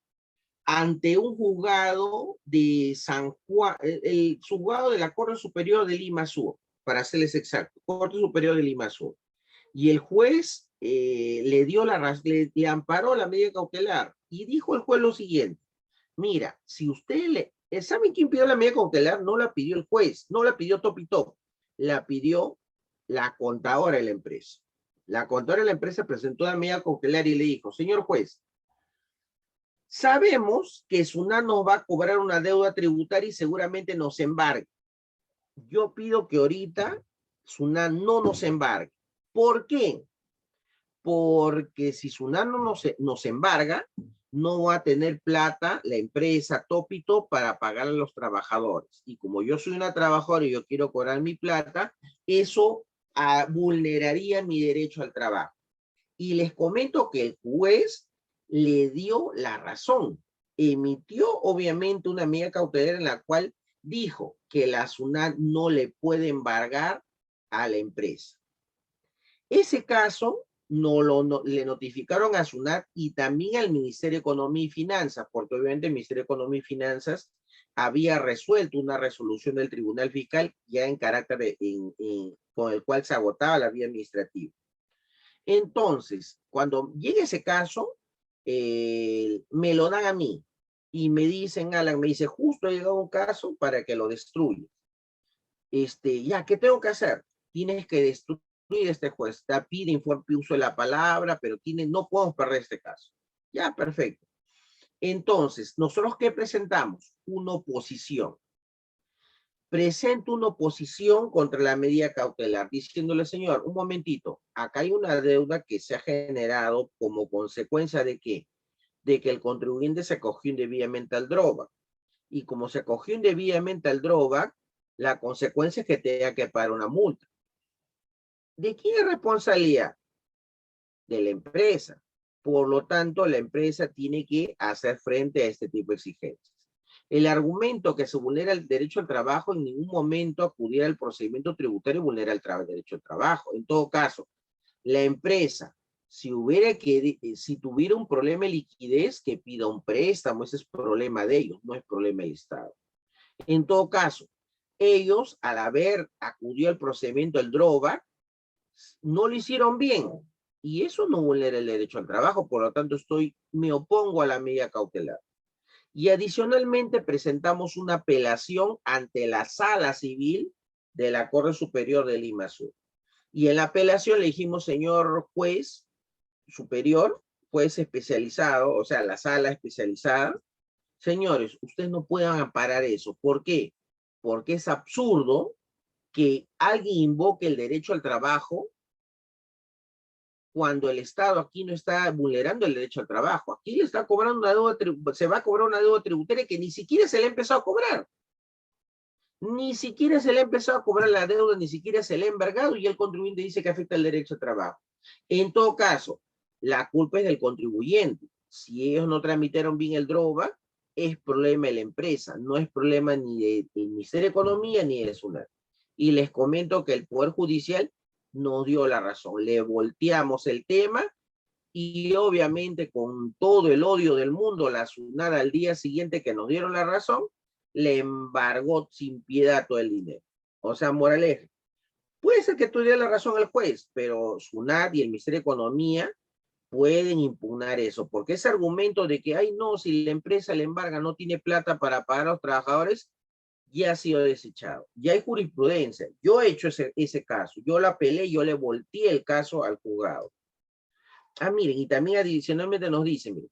ante un juzgado de San Juan, el juzgado de la Corte Superior de Lima Sur, para serles exacto, Corte Superior de Lima Sur. Y el juez le amparó la medida cautelar y dijo el juez lo siguiente, mira, si usted ¿Saben quién pidió la medida cautelar? No la pidió el juez, no la pidió Top y Top, la pidió la contadora de la empresa. La contadora de la empresa presentó la medida cautelar y le dijo, señor juez, sabemos que SUNAT nos va a cobrar una deuda tributaria y seguramente nos embargue. Yo pido que ahorita SUNAT no nos embargue. ¿Por qué? Porque si SUNAT no nos embarga, no va a tener plata la empresa Topito para pagar a los trabajadores. Y como yo soy una trabajadora y yo quiero cobrar mi plata, eso vulneraría mi derecho al trabajo. Y les comento que el juez le dio la razón. Emitió obviamente una medida cautelar en la cual dijo que la SUNAT no le puede embargar a la empresa. Ese caso le notificaron a SUNAT y también al Ministerio de Economía y Finanzas, porque obviamente el Ministerio de Economía y Finanzas había resuelto una resolución del Tribunal Fiscal ya en carácter con el cual se agotaba la vía administrativa. Entonces, cuando llegue ese caso, me lo dan a mí y me dicen, Alan, me dice, justo ha llegado un caso para que lo destruya. Ya, ¿qué tengo que hacer? Tienes que destruir este juez. Te pide informe uso de la palabra, pero no podemos perder este caso. Ya, perfecto. Entonces, ¿nosotros qué presentamos? Una oposición. Presento una oposición contra la medida cautelar, diciéndole, señor, un momentito, acá hay una deuda que se ha generado como consecuencia de ¿qué? De que el contribuyente se acogió indebidamente al drawback. Y como se acogió indebidamente al drawback, la consecuencia es que tenga que pagar una multa. ¿De quién es responsabilidad? De la empresa. Por lo tanto, la empresa tiene que hacer frente a este tipo de exigencias. El argumento que se vulnera el derecho al trabajo en ningún momento acudir al procedimiento tributario vulnera el derecho al trabajo. En todo caso, la empresa, si tuviera un problema de liquidez, que pida un préstamo, ese es problema de ellos, no es problema del Estado. En todo caso, ellos, al haber acudido al procedimiento del drawback, no lo hicieron bien. Y eso no vulnera el derecho al trabajo, por lo tanto me opongo a la medida cautelar. Y adicionalmente presentamos una apelación ante la Sala Civil de la Corte Superior de Lima Sur. Y en la apelación le dijimos, señor juez superior, juez especializado, o sea, la sala especializada, señores, ustedes no pueden amparar eso. ¿Por qué? Porque es absurdo que alguien invoque el derecho al trabajo cuando el Estado aquí no está vulnerando el derecho al trabajo. Aquí le está cobrando una deuda, se va a cobrar una deuda tributaria que ni siquiera se le ha empezado a cobrar. Ni siquiera se le ha empezado a cobrar la deuda, ni siquiera se le ha embargado y el contribuyente dice que afecta el derecho al trabajo. En todo caso, la culpa es del contribuyente. Si ellos no tramitaron bien el drawback, es problema de la empresa, no es problema ni del Ministerio de Economía ni de SUNAT. Y les comento que el Poder Judicial nos dio la razón. Le volteamos el tema y obviamente con todo el odio del mundo, la SUNAT al día siguiente que nos dieron la razón, le embargó sin piedad todo el dinero. O sea, moraleja, puede ser que tuviera la razón el juez, pero SUNAT y el Ministerio de Economía pueden impugnar eso, porque ese argumento de que, ay no, si la empresa le embarga no tiene plata para pagar a los trabajadores, ya ha sido desechado. Ya hay jurisprudencia. Yo he hecho ese caso. Yo la apelé, yo le volteé el caso al juzgado. Miren, y también adicionalmente nos dicen, miren,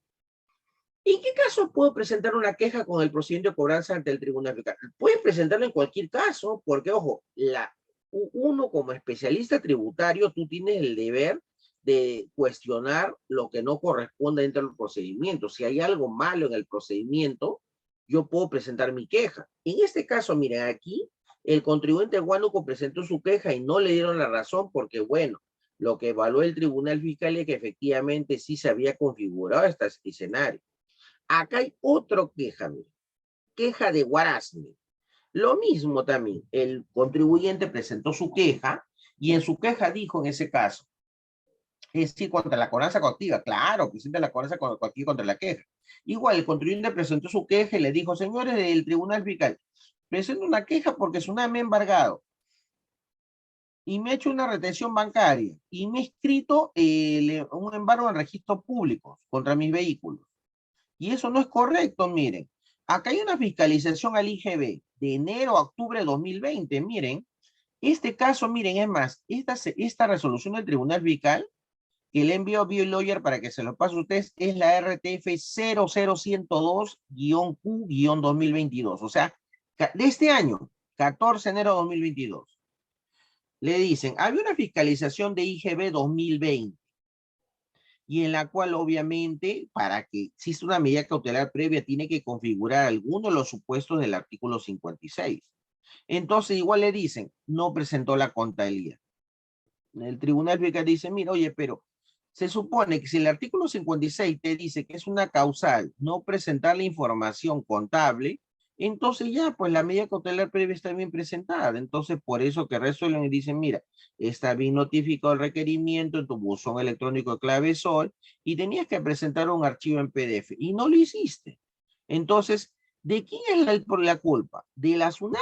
¿en qué caso puedo presentar una queja con el procedimiento de cobranza ante el Tribunal Fiscal? Puedes presentarlo en cualquier caso, porque, ojo, uno como especialista tributario, tú tienes el deber de cuestionar lo que no corresponde dentro del procedimiento. Si hay algo malo en el procedimiento, yo puedo presentar mi queja. En este caso, miren, aquí el contribuyente Huánuco presentó su queja y no le dieron la razón porque, bueno, lo que evaluó el Tribunal Fiscal es que efectivamente sí se había configurado este escenario. Acá hay otro queja, mira, queja de Guarasme. Lo mismo también, el contribuyente presentó su queja y en su queja dijo en ese caso, es decir, contra la cobranza coactiva, claro, presenta la cobranza coactiva contra la queja. Igual, el contribuyente presentó su queja y le dijo, señores del Tribunal Fiscal, presento una queja porque SUNAT me ha embargado y me ha hecho una retención bancaria y me ha escrito un embargo en registros públicos contra mis vehículos. Y eso no es correcto, miren. Acá hay una fiscalización al IGB de enero a octubre de 2020. Miren, este caso, miren, es más, esta resolución del Tribunal Fiscal que le envió BioLawyer para que se lo pase a ustedes es la RTF 00102-Q-2022. O sea, de este año, 14 de enero de 2022. Le dicen, había una fiscalización de IGB 2020 y en la cual obviamente para que exista una medida cautelar previa tiene que configurar alguno de los supuestos del artículo 56. Entonces igual le dicen, no presentó la contabilidad. El tribunal fiscal dice, mira, oye, pero se supone que si el artículo 56 te dice que es una causal no presentar la información contable, entonces ya, pues la medida cautelar previa está bien presentada. Entonces, por eso que resuelven y dicen, mira, está bien notificado el requerimiento en tu buzón electrónico de clave SOL y tenías que presentar un archivo en PDF y no lo hiciste. Entonces, ¿de quién es la culpa? ¿De la SUNAT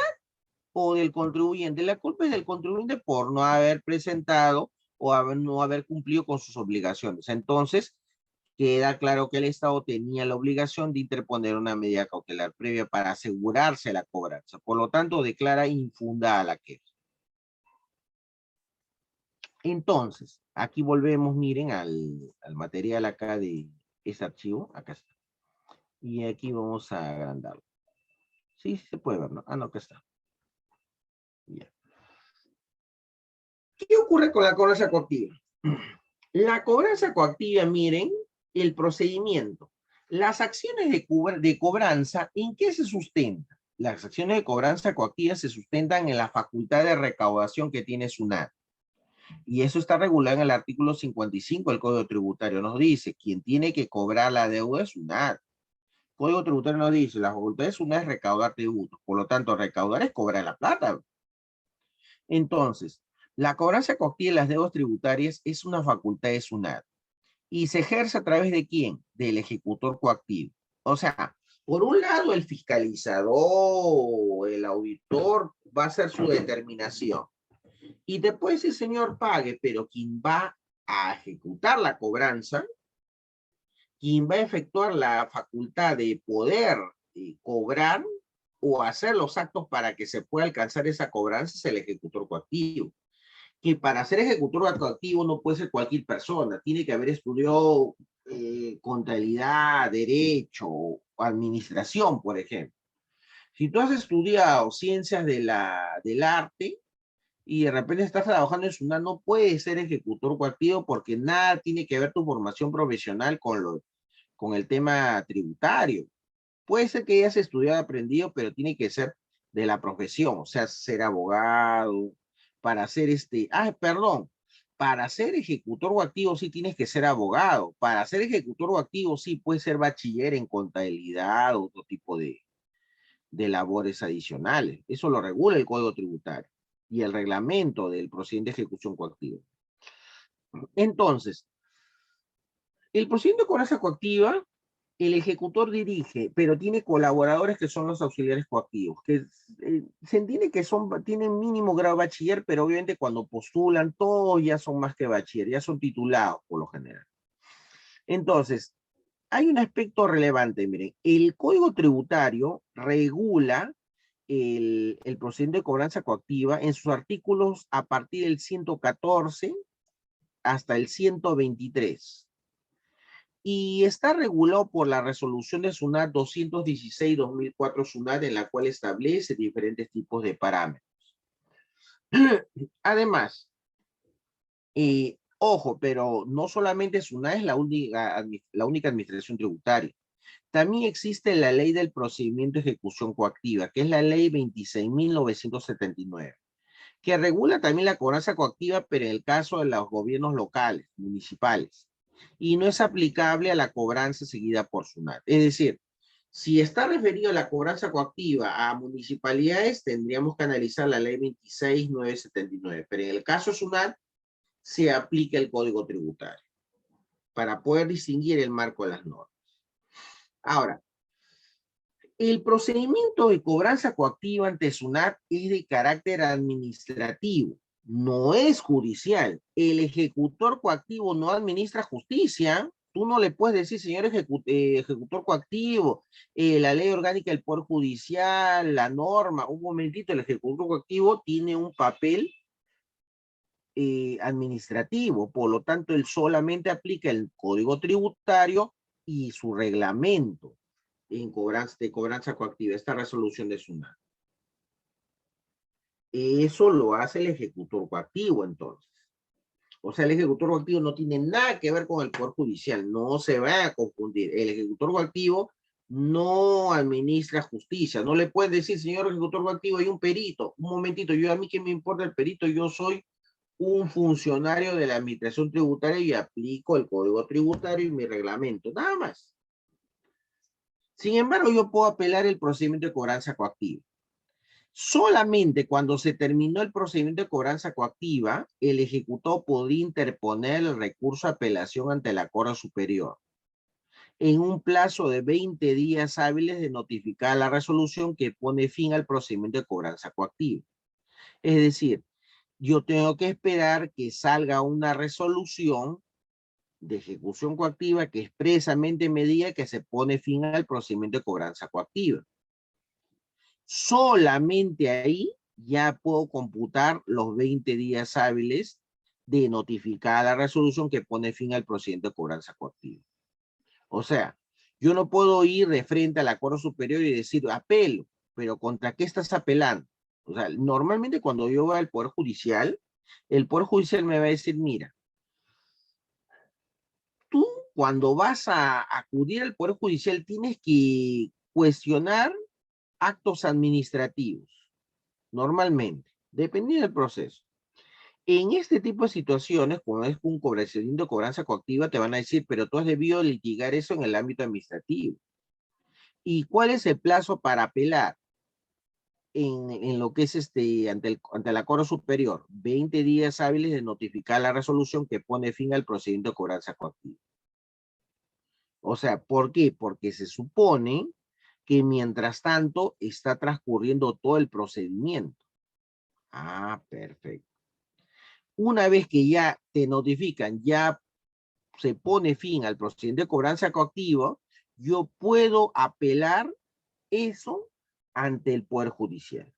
o del contribuyente? La culpa es del contribuyente por no haber presentado o no haber cumplido con sus obligaciones. Entonces, queda claro que el Estado tenía la obligación de interponer una medida cautelar previa para asegurarse la cobranza. Por lo tanto, declara infundada la queja. Entonces, aquí volvemos, miren, al material acá de ese archivo. Acá está. Y aquí vamos a agrandarlo. Sí, se puede ver, ¿no? Ah, no, acá está. Ya. ¿Qué ocurre con la cobranza coactiva? La cobranza coactiva, miren, el procedimiento. Las acciones de cobranza, ¿en qué se sustentan? Las acciones de cobranza coactiva se sustentan en la facultad de recaudación que tiene SUNAT. Y eso está regulado en el artículo 55 del Código Tributario. Nos dice, quien tiene que cobrar la deuda es SUNAT. El Código Tributario nos dice, la facultad de SUNAT es recaudar tributos. Por lo tanto, recaudar es cobrar la plata. Entonces, la cobranza coactiva de las deudas tributarias es una facultad de SUNAT. ¿Y se ejerce a través de quién? Del ejecutor coactivo. O sea, por un lado el fiscalizador, el auditor va a hacer su determinación. Y después el señor pague, pero quien va a ejecutar la cobranza, quien va a efectuar la facultad de poder cobrar o hacer los actos para que se pueda alcanzar esa cobranza es el ejecutor coactivo. Que para ser ejecutor activo no puede ser cualquier persona, tiene que haber estudiado contabilidad, derecho, administración, por ejemplo. Si tú has estudiado ciencias del arte y de repente estás trabajando en SUNAT, no puedes ser ejecutor coactivo porque nada tiene que ver tu formación profesional con el tema tributario. Puede ser que hayas estudiado, aprendido, pero tiene que ser de la profesión, o sea, ser abogado, para ser para ser ejecutor o activo sí tienes que ser abogado, para ser ejecutor o activo sí puedes ser bachiller en contabilidad o otro tipo de labores adicionales. Eso lo regula el Código Tributario y el reglamento del procedimiento de ejecución coactiva. Entonces, el procedimiento de cobranza coactiva, el ejecutor dirige, pero tiene colaboradores que son los auxiliares coactivos, que se entiende que tienen mínimo grado de bachiller, pero obviamente cuando postulan, todos ya son más que bachiller, ya son titulados por lo general. Entonces, hay un aspecto relevante, miren, el Código Tributario regula el procedimiento de cobranza coactiva en sus artículos a partir del 114 hasta el 123. Y está regulado por la resolución de SUNAT 216-2004 SUNAT, en la cual establece diferentes tipos de parámetros. Además, ojo, pero no solamente SUNAT es la única administración tributaria. También existe la ley del procedimiento de ejecución coactiva, que es la ley 26.979, que regula también la cobranza coactiva, pero en el caso de los gobiernos locales, municipales, y no es aplicable a la cobranza seguida por SUNAT. Es decir, si está referido a la cobranza coactiva a municipalidades, tendríamos que analizar la ley 26.979, pero en el caso SUNAT se aplica el Código Tributario para poder distinguir el marco de las normas. Ahora, el procedimiento de cobranza coactiva ante SUNAT es de carácter administrativo, no es judicial. El ejecutor coactivo no administra justicia, Tú no le puedes decir, señor ejecutor coactivo, la ley orgánica del Poder Judicial, la norma, un momentito, el ejecutor coactivo tiene un papel administrativo, por lo tanto, él solamente aplica el Código Tributario y su reglamento de cobranza coactiva, esta resolución de SUNAT. Eso lo hace el ejecutor coactivo, entonces. O sea, el ejecutor coactivo no tiene nada que ver con el Poder Judicial, no se va a confundir. El ejecutor coactivo no administra justicia, no le pueden decir, señor ejecutor coactivo, hay un perito, un momentito, a mí qué me importa el perito, yo soy un funcionario de la administración tributaria y aplico el Código Tributario y mi reglamento, nada más. Sin embargo, yo puedo apelar el procedimiento de cobranza coactiva. Solamente cuando se terminó el procedimiento de cobranza coactiva, el ejecutor podría interponer el recurso de apelación ante la Corte Superior en un plazo de 20 días hábiles de notificar la resolución que pone fin al procedimiento de cobranza coactiva. Es decir, yo tengo que esperar que salga una resolución de ejecución coactiva que expresamente me diga que se pone fin al procedimiento de cobranza coactiva. Solamente ahí ya puedo computar los 20 días hábiles de notificar la resolución que pone fin al procedimiento de cobranza coactiva. O sea, yo no puedo ir de frente a la Corte Superior y decir apelo, pero ¿contra qué estás apelando? O sea, normalmente cuando yo voy al Poder Judicial, el Poder Judicial me va a decir, mira, tú cuando vas a acudir al Poder Judicial tienes que cuestionar actos administrativos, normalmente, dependiendo del proceso. En este tipo de situaciones, cuando es un procedimiento de cobranza coactiva, te van a decir, pero tú has debido litigar eso en el ámbito administrativo. ¿Y cuál es el plazo para apelar? En lo que es ante la Corte Superior, 20 días hábiles de notificar la resolución que pone fin al procedimiento de cobranza coactiva. O sea, ¿por qué? Porque se supone que mientras tanto está transcurriendo todo el procedimiento. Ah, perfecto. Una vez que ya te notifican, ya se pone fin al procedimiento de cobranza coactiva, yo puedo apelar eso ante el Poder Judicial.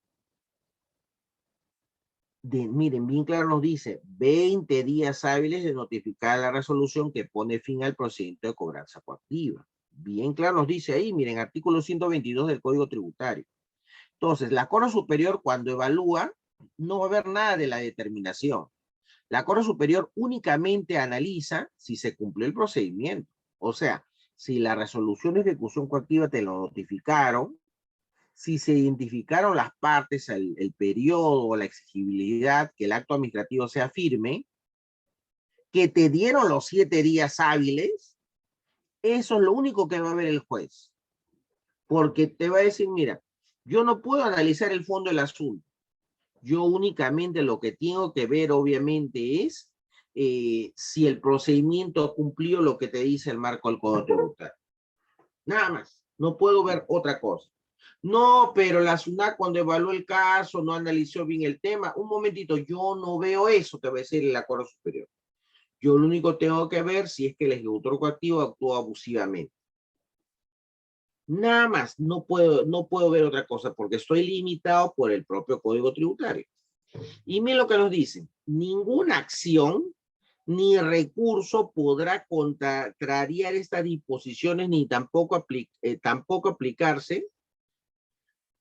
Miren, bien claro nos dice 20 días hábiles de notificar la resolución que pone fin al procedimiento de cobranza coactiva. Bien claro nos dice ahí, miren, artículo 122 del Código Tributario. Entonces, la Corte Superior cuando evalúa, no va a ver nada de la determinación. La Corte Superior únicamente analiza si se cumplió el procedimiento. O sea, si la resolución de ejecución coactiva te lo notificaron, si se identificaron las partes, el periodo o la exigibilidad, que el acto administrativo sea firme, que te dieron los 7 días hábiles, eso es lo único que va a ver el juez. Porque te va a decir, mira, yo no puedo analizar el fondo del asunto. Yo únicamente lo que tengo que ver, obviamente, es si el procedimiento cumplió lo que te dice el marco del Código Tributario. Nada más. No puedo ver otra cosa. No, pero la SUNAT cuando evaluó el caso no analizó bien el tema. Un momentito, yo no veo eso, te va a decir el Acuerdo Superior. Yo lo único que tengo que ver si es que el ejecutor coactivo actuó abusivamente. Nada más, no puedo ver otra cosa porque estoy limitado por el propio Código Tributario. Y miren lo que nos dicen, ninguna acción ni recurso podrá contrariar estas disposiciones ni tampoco aplicarse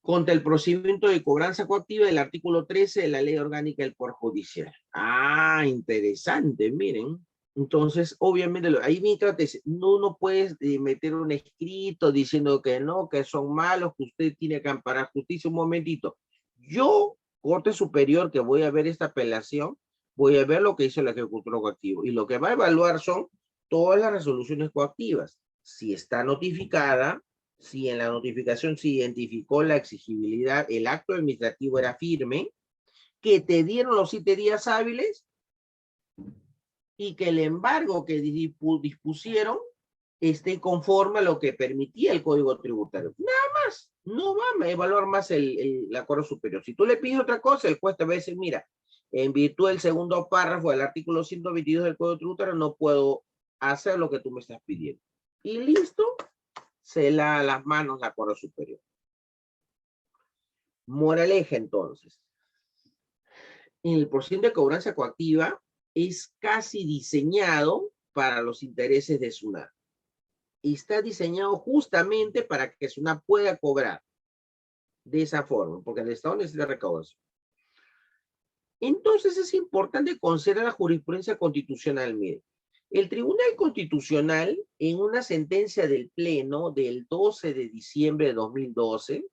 contra el procedimiento de cobranza coactiva del artículo 13 de la Ley Orgánica del Poder Judicial. Ah, interesante, miren. Entonces, obviamente, ahí me trata de no puedes meter un escrito diciendo que no, que son malos, que usted tiene que amparar justicia. Un momentito. Yo, Corte Superior, que voy a ver esta apelación, voy a ver lo que hizo el ejecutor coactivo. Y lo que va a evaluar son todas las resoluciones coactivas. Si está notificada, si en la notificación se identificó la exigibilidad, el acto administrativo era firme, que te dieron los 7 días hábiles y que el embargo que dispusieron esté conforme a lo que permitía el Código Tributario. Nada más, no va a evaluar más el Acuerdo Superior. Si tú le pides otra cosa, el juez te va a decir, mira, en virtud del segundo párrafo del artículo 122 del Código Tributario no puedo hacer lo que tú me estás pidiendo. Y listo, se lava las manos la Corte Superior. Moraleja, entonces. El procedimiento de cobranza coactiva es casi diseñado para los intereses de SUNAT. Y está diseñado justamente para que SUNAT pueda cobrar de esa forma, porque el Estado necesita recaudación. Entonces es importante considerar la jurisprudencia constitucional. Mire, el Tribunal Constitucional, en una sentencia del Pleno del 12 de diciembre de 2012,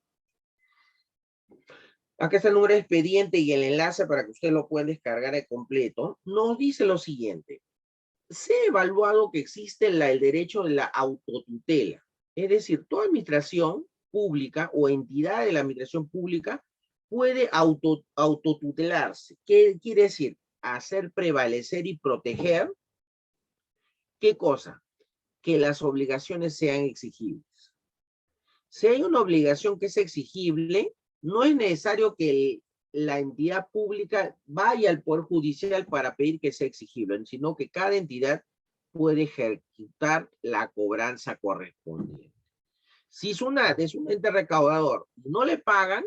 acá está el número de expediente y el enlace para que ustedes lo puedan descargar de completo, nos dice lo siguiente. Se ha evaluado que existe el derecho de la autotutela, es decir, toda administración pública o entidad de la administración pública puede autotutelarse. ¿Qué quiere decir? Hacer prevalecer y proteger, ¿qué cosa? Que las obligaciones sean exigibles. Si hay una obligación que es exigible, no es necesario que la entidad pública vaya al Poder Judicial para pedir que sea exigible, sino que cada entidad puede ejecutar la cobranza correspondiente. Si SUNAT es un ente recaudador y no le pagan,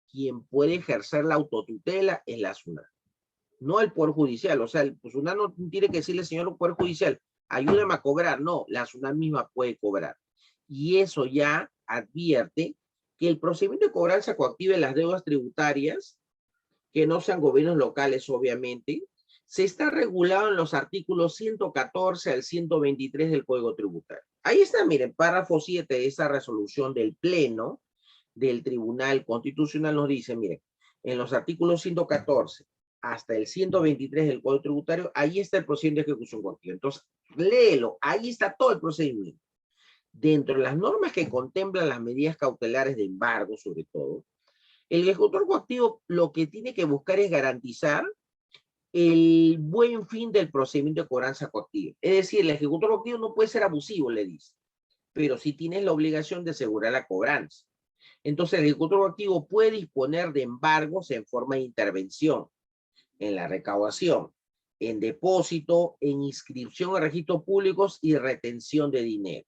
quien puede ejercer la autotutela es la SUNAT, no el Poder Judicial. O sea, el SUNAT no tiene que decirle, señor Poder Judicial, ayúdame a cobrar. No, la SUNAT misma puede cobrar. Y eso ya advierte que el procedimiento de cobranza coactiva en las deudas tributarias, que no sean gobiernos locales, obviamente, se está regulado en los artículos 114 al 123 del Código Tributario. Ahí está, miren, párrafo 7 de esa resolución del Pleno del Tribunal Constitucional nos dice, miren, en los artículos 114 hasta el 123 del Código Tributario, ahí está el procedimiento de ejecución coactiva. Entonces, léelo, ahí está todo el procedimiento. Dentro de las normas que contemplan las medidas cautelares de embargo, sobre todo, el ejecutor coactivo lo que tiene que buscar es garantizar el buen fin del procedimiento de cobranza coactiva. Es decir, el ejecutor coactivo no puede ser abusivo, le dice, pero sí tiene la obligación de asegurar la cobranza. Entonces, el ejecutor coactivo puede disponer de embargos en forma de intervención, en la recaudación, en depósito, en inscripción a registros públicos y retención de dinero.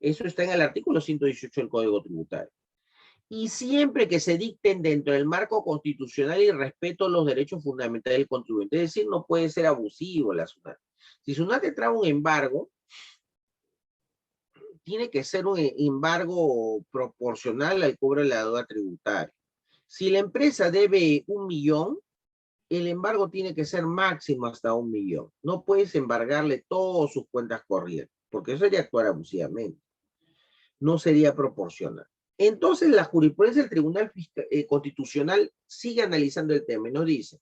Eso está en el artículo 118 del Código Tributario. Y siempre que se dicten dentro del marco constitucional y respeto a los derechos fundamentales del contribuyente. Es decir, no puede ser abusivo la SUNAT. Si SUNAT te trae un embargo, tiene que ser un embargo proporcional al cobro de la deuda tributaria. Si la empresa debe 1 millón, el embargo tiene que ser máximo hasta 1 millón. No puedes embargarle todas sus cuentas corrientes, porque eso sería actuar abusivamente. No sería proporcional. Entonces, la jurisprudencia del Tribunal Constitucional sigue analizando el tema y nos dice,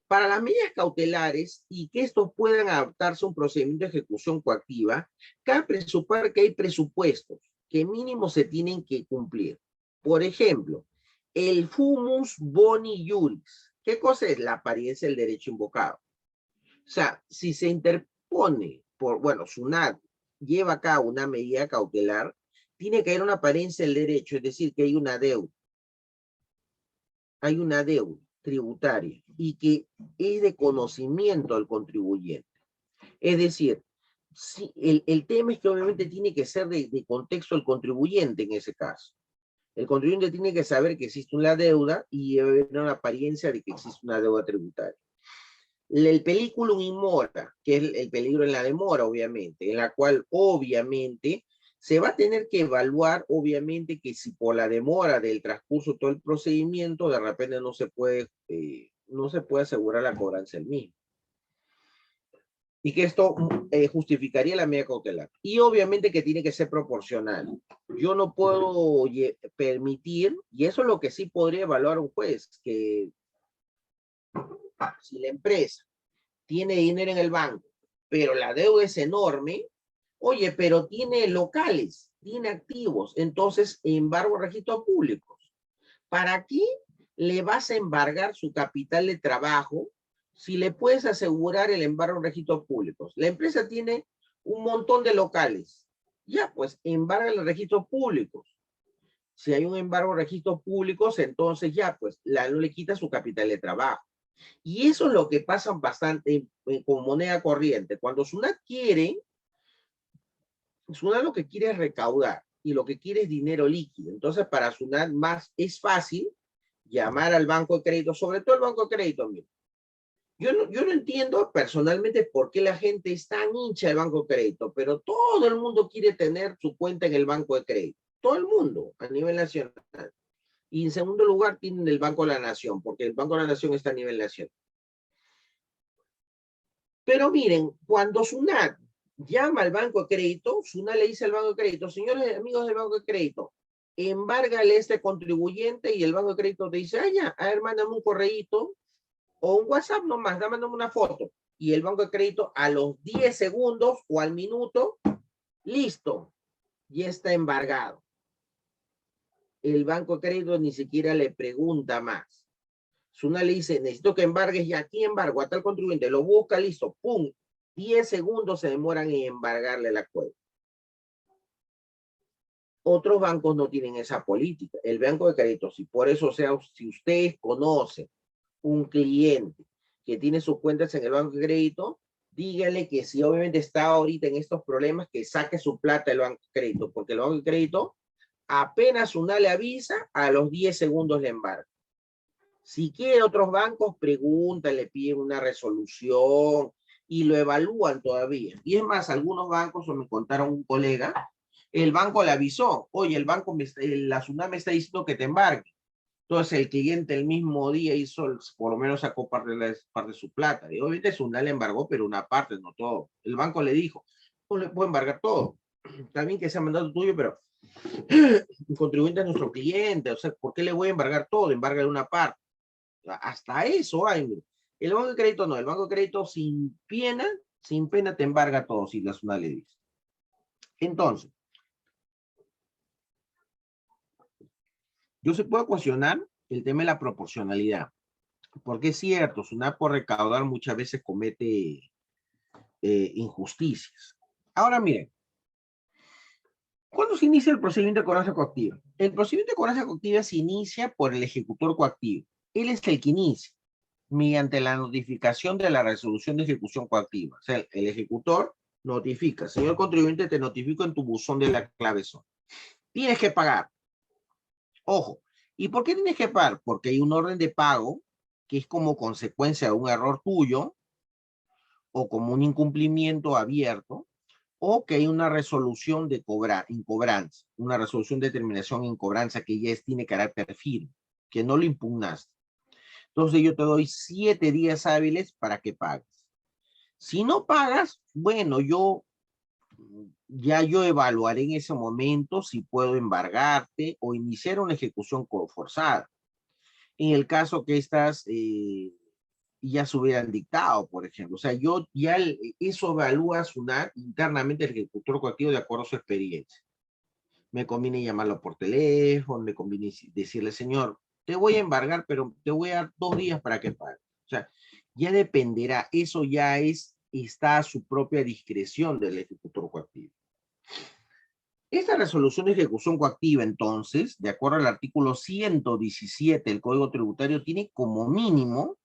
para las medidas cautelares y que estos puedan adaptarse a un procedimiento de ejecución coactiva, cabe presupar que hay presupuestos que mínimo se tienen que cumplir. Por ejemplo, el fumus boni iuris. ¿Qué cosa es? La apariencia del derecho invocado. O sea, si se interpone SUNAT lleva a cabo una medida cautelar, tiene que haber una apariencia del derecho, es decir, que hay una deuda. Hay una deuda tributaria y que es de conocimiento del contribuyente. Es decir, si el tema es que obviamente tiene que ser de contexto del contribuyente en ese caso. El contribuyente tiene que saber que existe una deuda y debe haber una apariencia de que existe una deuda tributaria. El peliculum in mora, que es el peligro en la demora, obviamente, en la cual obviamente se va a tener que evaluar, obviamente, que si por la demora del transcurso de todo el procedimiento, de repente no se puede asegurar la cobranza del mismo. Y que esto justificaría la medida cautelar. Y obviamente que tiene que ser proporcional. Yo no puedo permitir, y eso es lo que sí podría evaluar un juez, que si la empresa tiene dinero en el banco, pero la deuda es enorme, oye, pero tiene locales, tiene activos, entonces embargo registros públicos. ¿Para qué le vas a embargar su capital de trabajo si le puedes asegurar el embargo en registros públicos? La empresa tiene un montón de locales. Ya, pues, embarga los registros públicos. Si hay un embargo en registros públicos, entonces ya, pues, no le quita su capital de trabajo. Y eso es lo que pasa bastante con moneda corriente. Cuando SUNAT quiere SUNAT lo que quiere es recaudar y lo que quiere es dinero líquido. Entonces, para SUNAT más es fácil llamar al banco de crédito, sobre todo el banco de crédito. Mira. Yo no entiendo personalmente por qué la gente es tan hincha del banco de crédito, pero todo el mundo quiere tener su cuenta en el banco de crédito. Todo el mundo a nivel nacional. Y en segundo lugar tienen el Banco de la Nación, porque el Banco de la Nación está a nivel nacional. Pero miren, cuando SUNAT llama al banco de crédito, SUNAT le dice al banco de crédito, señores amigos del banco de crédito, embárgale a este contribuyente, y el banco de crédito te dice, ya, a ver, mándame un correíto o un WhatsApp nomás, mándame una foto. Y el banco de crédito a los 10 segundos o al minuto, listo, ya está embargado. El banco de crédito ni siquiera le pregunta más. SUNAT le dice, necesito que embargues ya. Aquí embargo a tal contribuyente, lo busca, listo, pum. 10 segundos se demoran en embargarle la cuenta. Otros bancos no tienen esa política. El banco de crédito, si por eso, o sea, si ustedes conocen un cliente que tiene sus cuentas en el banco de crédito, díganle que si obviamente está ahorita en estos problemas, que saque su plata del banco de crédito, porque el banco de crédito, apenas SUNAT le avisa, a los 10 segundos le embarga. Si quiere otros bancos, preguntan, le piden una resolución y lo evalúan todavía. Y es más, algunos bancos, o me contaron un colega, el banco le avisó, oye, la SUNAT me está diciendo que te embargue. Entonces el cliente el mismo día hizo, por lo menos sacó parte de su plata. Y obviamente SUNAT le embargó, pero una parte, no todo. El banco le dijo, no le puedo embargar todo. Está bien que sea mandato tuyo, pero un contribuyente es nuestro cliente. O sea, ¿por qué le voy a embargar todo? Embárgale una parte. Hasta eso hay. El banco de crédito no. El banco de crédito sin pena te embarga todo si la SUNAT le dice. Entonces, yo se puedo cuestionar el tema de la proporcionalidad. Porque es cierto, SUNAT por recaudar muchas veces comete injusticias. Ahora miren, ¿cuándo se inicia el procedimiento de cobranza coactiva? El procedimiento de cobranza coactiva se inicia por el ejecutor coactivo. Él es el que inicia mediante la notificación de la resolución de ejecución coactiva. O sea, el ejecutor notifica, señor contribuyente, te notifico en tu buzón de la clavezón. Tienes que pagar. Ojo, ¿y por qué tienes que pagar? Porque hay un orden de pago que es como consecuencia de un error tuyo o como un incumplimiento abierto, o que hay una resolución de incobranza, una resolución de terminación en cobranza que ya tiene carácter firme, que no lo impugnaste. Entonces yo te doy 7 días hábiles para que pagues. Si no pagas, bueno, yo evaluaré en ese momento si puedo embargarte o iniciar una ejecución forzada. En el caso que estas ya se hubieran dictado, por ejemplo. O sea, eso evalúa SUNAT internamente el ejecutor coactivo de acuerdo a su experiencia. Me conviene llamarlo por teléfono, me conviene decirle, señor, te voy a embargar, pero te voy a dar 2 días para que pague. O sea, ya dependerá, eso ya está a su propia discreción del ejecutor coactivo. Esta resolución de ejecución coactiva, entonces, de acuerdo al artículo 117 del Código Tributario, tiene como mínimo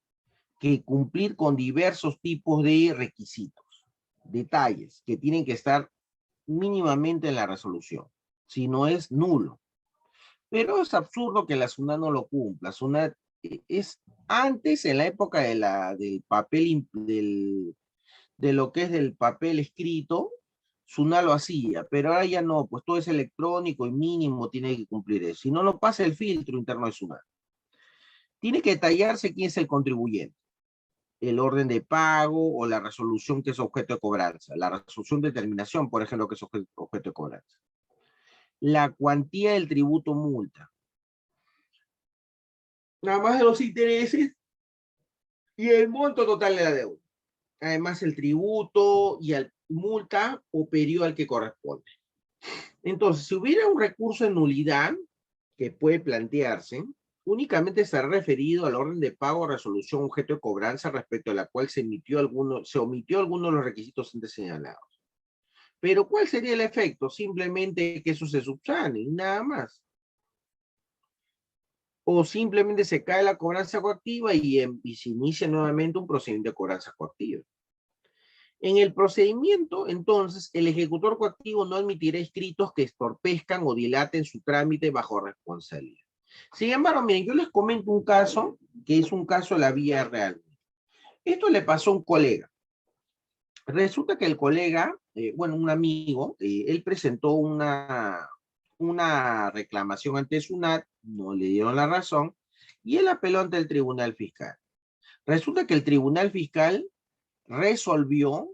que cumplir con diversos tipos de requisitos, detalles que tienen que estar mínimamente en la resolución, si no es nulo. Pero es absurdo que la SUNAT no lo cumpla. SUNAT es antes, en la época del papel, de lo que es del papel escrito, SUNAT lo hacía, pero ahora ya no, pues todo es electrónico y mínimo tiene que cumplir eso. Si no, no pasa el filtro interno de SUNAT. Tiene que detallarse quién es el contribuyente, el orden de pago o la resolución que es objeto de cobranza. La resolución de terminación, por ejemplo, que es objeto de cobranza. La cuantía del tributo multa. Nada más de los intereses y el monto total de la deuda. Además, el tributo y el multa o periodo al que corresponde. Entonces, si hubiera un recurso de nulidad que puede plantearse, únicamente estará referido al orden de pago o resolución objeto de cobranza respecto a la cual se omitió alguno de los requisitos antes señalados. Pero ¿cuál sería el efecto? Simplemente que eso se subsane y nada más. O simplemente se cae la cobranza coactiva y se inicia nuevamente un procedimiento de cobranza coactiva. En el procedimiento, entonces, el ejecutor coactivo no admitirá escritos que estorpezcan o dilaten su trámite bajo responsabilidad. Sin embargo, miren, yo les comento un caso que es un caso de la vía real. Esto le pasó a un colega. Resulta que el colega, bueno, un amigo, él presentó una reclamación ante SUNAT, no le dieron la razón, y él apeló ante el Tribunal Fiscal. Resulta que el Tribunal Fiscal resolvió,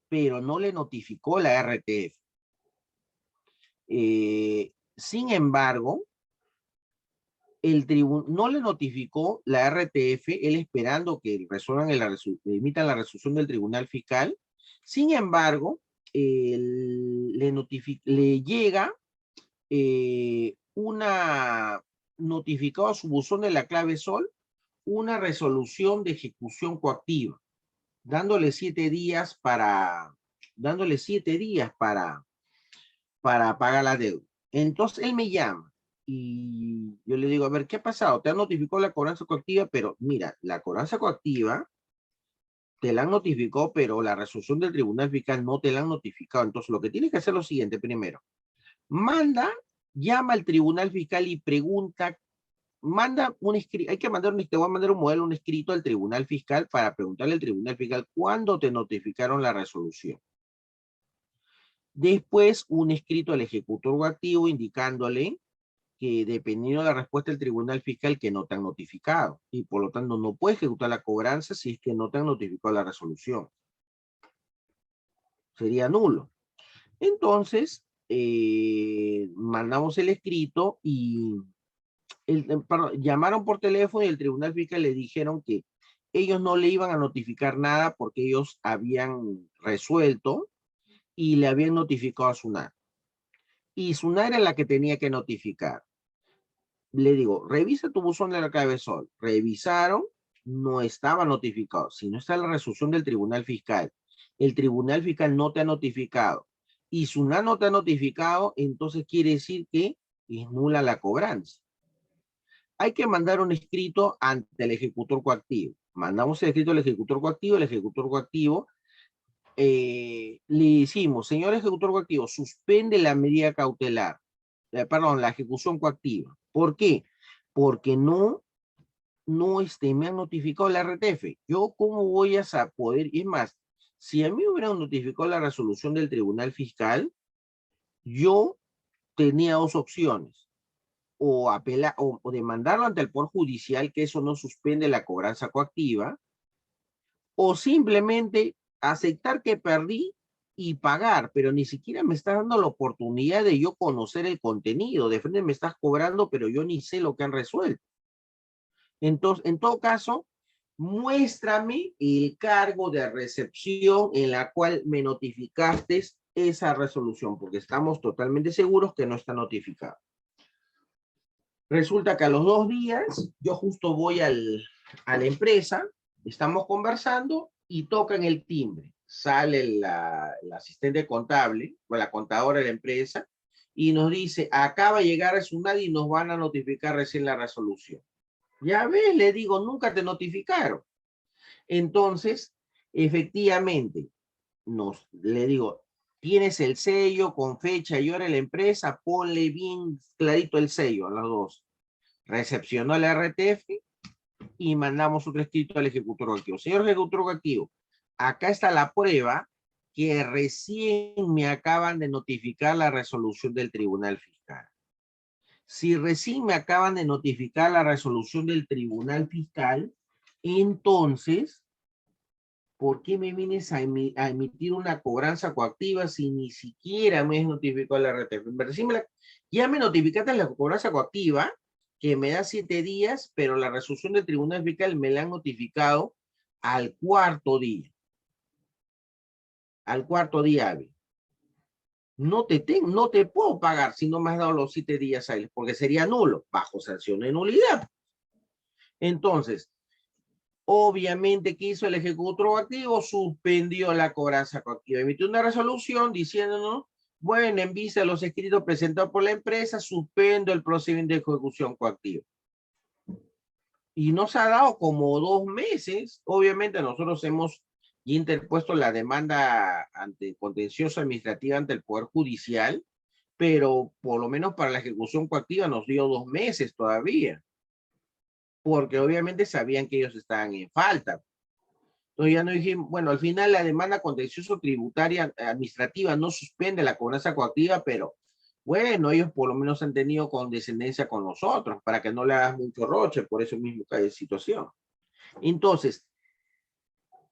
pero no le notificó la RTF. Sin embargo, el tribunal no le notificó la RTF, él esperando que resuelvan emitan la resolución del Tribunal Fiscal. Sin embargo, le llega una notificado a su buzón de la clave Sol una resolución de ejecución coactiva, dándole 7 días para pagar la deuda. Entonces él me llama y yo le digo, a ver, ¿qué ha pasado? Te han notificado la cobranza coactiva, pero mira, la cobranza coactiva te la han notificado, pero la resolución del Tribunal Fiscal no te la han notificado. Entonces lo que tienes que hacer es lo siguiente primero. Llama al Tribunal Fiscal y pregunta, manda un escrito, te voy a mandar un modelo, un escrito al Tribunal Fiscal para preguntarle al Tribunal Fiscal cuándo te notificaron la resolución. Después, un escrito al ejecutor o activo indicándole que dependiendo de la respuesta del Tribunal Fiscal que no te han notificado y por lo tanto no puedes ejecutar la cobranza si es que no te han notificado la resolución. Sería nulo. Entonces, mandamos el escrito y llamaron por teléfono y el Tribunal Fiscal le dijeron que ellos no le iban a notificar nada porque ellos habían resuelto y le habían notificado a SUNAT. Y SUNAT era la que tenía que notificar. Le digo, revisa tu buzón de la clave Sol. Revisaron, no estaba notificado. Si no está la resolución del Tribunal Fiscal, el Tribunal Fiscal no te ha notificado y SUNAT no te ha notificado, entonces quiere decir que es nula la cobranza. Hay que mandar un escrito ante el ejecutor coactivo. Mandamos el escrito al ejecutor coactivo, el ejecutor coactivo le decimos, señor ejecutor coactivo, suspende la medida cautelar, la ejecución coactiva. ¿Por qué? Porque no me han notificado la RTF. Yo, ¿cómo voy a poder? Es más, si a mí me hubieran notificado la resolución del Tribunal Fiscal, yo tenía dos opciones. O apelar, o demandarlo ante el Poder Judicial, que eso no suspende la cobranza coactiva, o simplemente aceptar que perdí y pagar, pero ni siquiera me está dando la oportunidad de yo conocer el contenido. De frente me estás cobrando, pero yo ni sé lo que han resuelto. Entonces, en todo caso, muéstrame el cargo de recepción en la cual me notificaste esa resolución, porque estamos totalmente seguros que no está notificado. Resulta que a los 2 días, yo justo voy a la empresa, estamos conversando y tocan el timbre. Sale la asistente contable, o la contadora de la empresa, y nos dice, acaba de llegar a SUNAT y nos van a notificar recién la resolución. Ya ves, le digo, nunca te notificaron. Entonces, efectivamente, le digo, tienes el sello con fecha y hora de la empresa, ponle bien clarito el sello a los dos. Recepcionó la RTF y mandamos otro escrito al ejecutor coactivo. Señor ejecutor coactivo, acá está la prueba que recién me acaban de notificar la resolución del Tribunal Fiscal. Si recién me acaban de notificar la resolución del Tribunal Fiscal, entonces, ¿por qué me vienes a emitir una cobranza coactiva si ni siquiera me has notificado la RTF? Ya me notificaste la cobranza coactiva, que me da 7 días, pero la resolución del Tribunal Fiscal me la han notificado al 4.º día. Al 4.º día hábil. No te puedo pagar si no me has dado los 7 días hábiles, porque sería nulo, bajo sanción de nulidad. Entonces, obviamente, ¿qué hizo el ejecutor activo? Suspendió la cobranza coactiva. Emitió una resolución diciéndonos, bueno, en vista de los escritos presentados por la empresa, suspendo el procedimiento de ejecución coactiva. Y nos ha dado como 2 meses. Obviamente nosotros hemos y interpuesto la demanda ante contencioso administrativa ante el Poder Judicial, pero por lo menos para la ejecución coactiva nos dio 2 meses todavía, porque obviamente sabían que ellos estaban en falta. Entonces ya no dijimos, bueno, al final la demanda contencioso tributaria administrativa no suspende la cobranza coactiva, pero bueno, ellos por lo menos han tenido condescendencia con nosotros para que no le hagas mucho roche, por eso mismo cae situación. Entonces,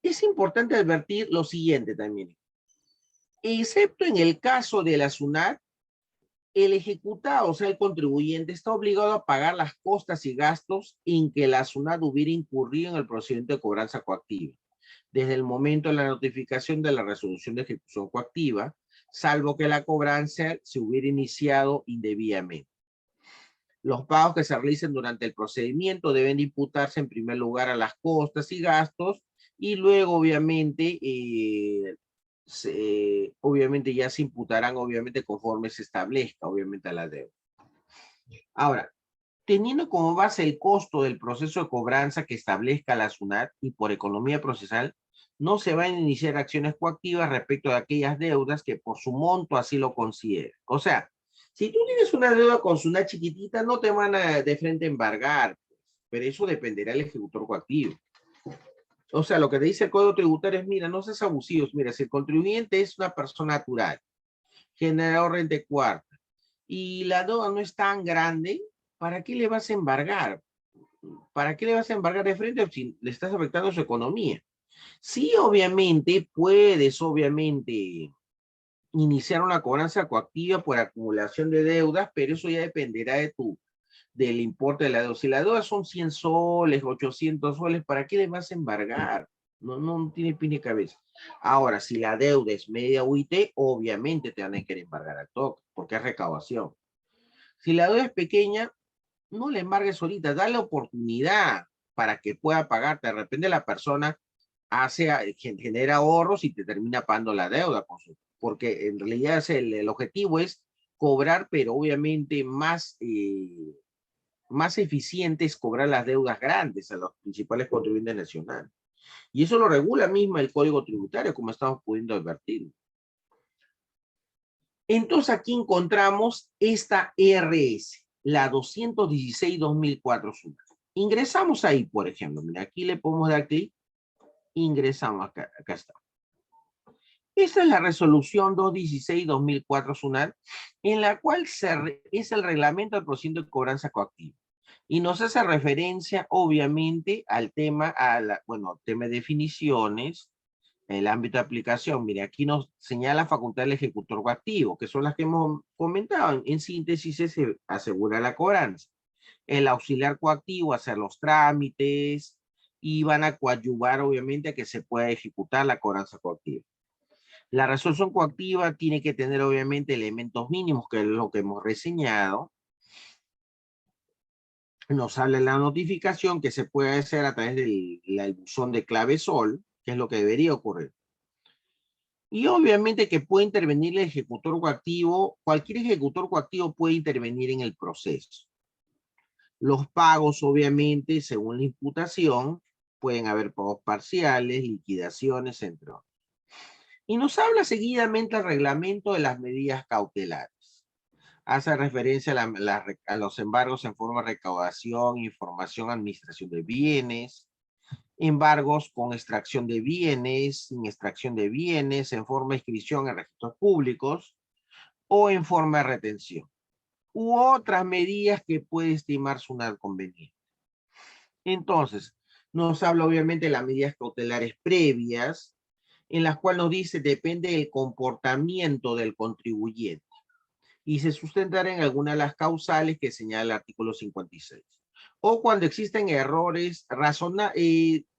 es importante advertir lo siguiente también. Excepto en el caso de la SUNAT, el ejecutado, o sea, el contribuyente, está obligado a pagar las costas y gastos en que la SUNAT hubiera incurrido en el procedimiento de cobranza coactiva, desde el momento de la notificación de la resolución de ejecución coactiva, salvo que la cobranza se hubiera iniciado indebidamente. Los pagos que se realicen durante el procedimiento deben imputarse en primer lugar a las costas y gastos y luego obviamente obviamente ya se imputarán obviamente conforme se establezca obviamente a la deuda. Ahora, teniendo como base el costo del proceso de cobranza que establezca la SUNAT y por economía procesal, no se van a iniciar acciones coactivas respecto de aquellas deudas que por su monto así lo consideren. O sea, si tú tienes una deuda con SUNAT chiquitita, no te van a de frente embargar, pues, pero eso dependerá del ejecutor coactivo. O sea, lo que te dice el Código Tributario es, mira, no seas abusivos, mira, si el contribuyente es una persona natural, generador renta cuarta, y la deuda no es tan grande, ¿para qué le vas a embargar? ¿Para qué le vas a embargar de frente si le estás afectando su economía? Sí, obviamente, puedes, obviamente, iniciar una cobranza coactiva por acumulación de deudas, pero eso ya dependerá del importe de la deuda. Si la deuda son 100 soles, 800 soles, ¿para qué le vas a embargar? No tiene pin ni cabeza. Ahora, si la deuda es media UIT, obviamente te van a querer embargar al toque, porque es recaudación. Si la deuda es pequeña, no le embargues ahorita, dale oportunidad para que pueda pagarte. De repente la persona genera ahorros y te termina pagando la deuda, porque en realidad el objetivo es cobrar, pero obviamente más eficiente es cobrar las deudas grandes a los principales contribuyentes nacionales. Y eso lo regula mismo el Código Tributario, como estamos pudiendo advertir. Entonces aquí encontramos esta RS, la 216-2004 SUNAT. Ingresamos ahí, por ejemplo. Mira, aquí le podemos dar clic. Ingresamos acá está. Esta es la resolución 216-2004 SUNAT, en la cual es el reglamento del procedimiento de cobranza coactiva. Y nos hace referencia, obviamente, al tema, tema de definiciones, el ámbito de aplicación. Mire, aquí nos señala facultad del ejecutor coactivo, que son las que hemos comentado. En síntesis, es asegurar la cobranza. El auxiliar coactivo, hacer los trámites, y van a coadyuvar, obviamente, a que se pueda ejecutar la cobranza coactiva. La resolución coactiva tiene que tener, obviamente, elementos mínimos, que es lo que hemos reseñado. Nos sale la notificación que se puede hacer a través del buzón de clave SOL, que es lo que debería ocurrir. Y obviamente que puede intervenir el ejecutor coactivo, cualquier ejecutor coactivo puede intervenir en el proceso. Los pagos, obviamente, según la imputación, pueden haber pagos parciales, liquidaciones, entre otros. Y nos habla seguidamente el reglamento de las medidas cautelares. Hace referencia a los embargos en forma de recaudación, información, administración de bienes, embargos con extracción de bienes, sin extracción de bienes, en forma de inscripción en registros públicos o en forma de retención, u otras medidas que puede estimar SUNAT conveniente. Entonces, nos habla obviamente de las medidas cautelares previas, en las cuales nos dice depende del comportamiento del contribuyente y se sustentará en alguna de las causales que señala el artículo 56. O cuando existen errores,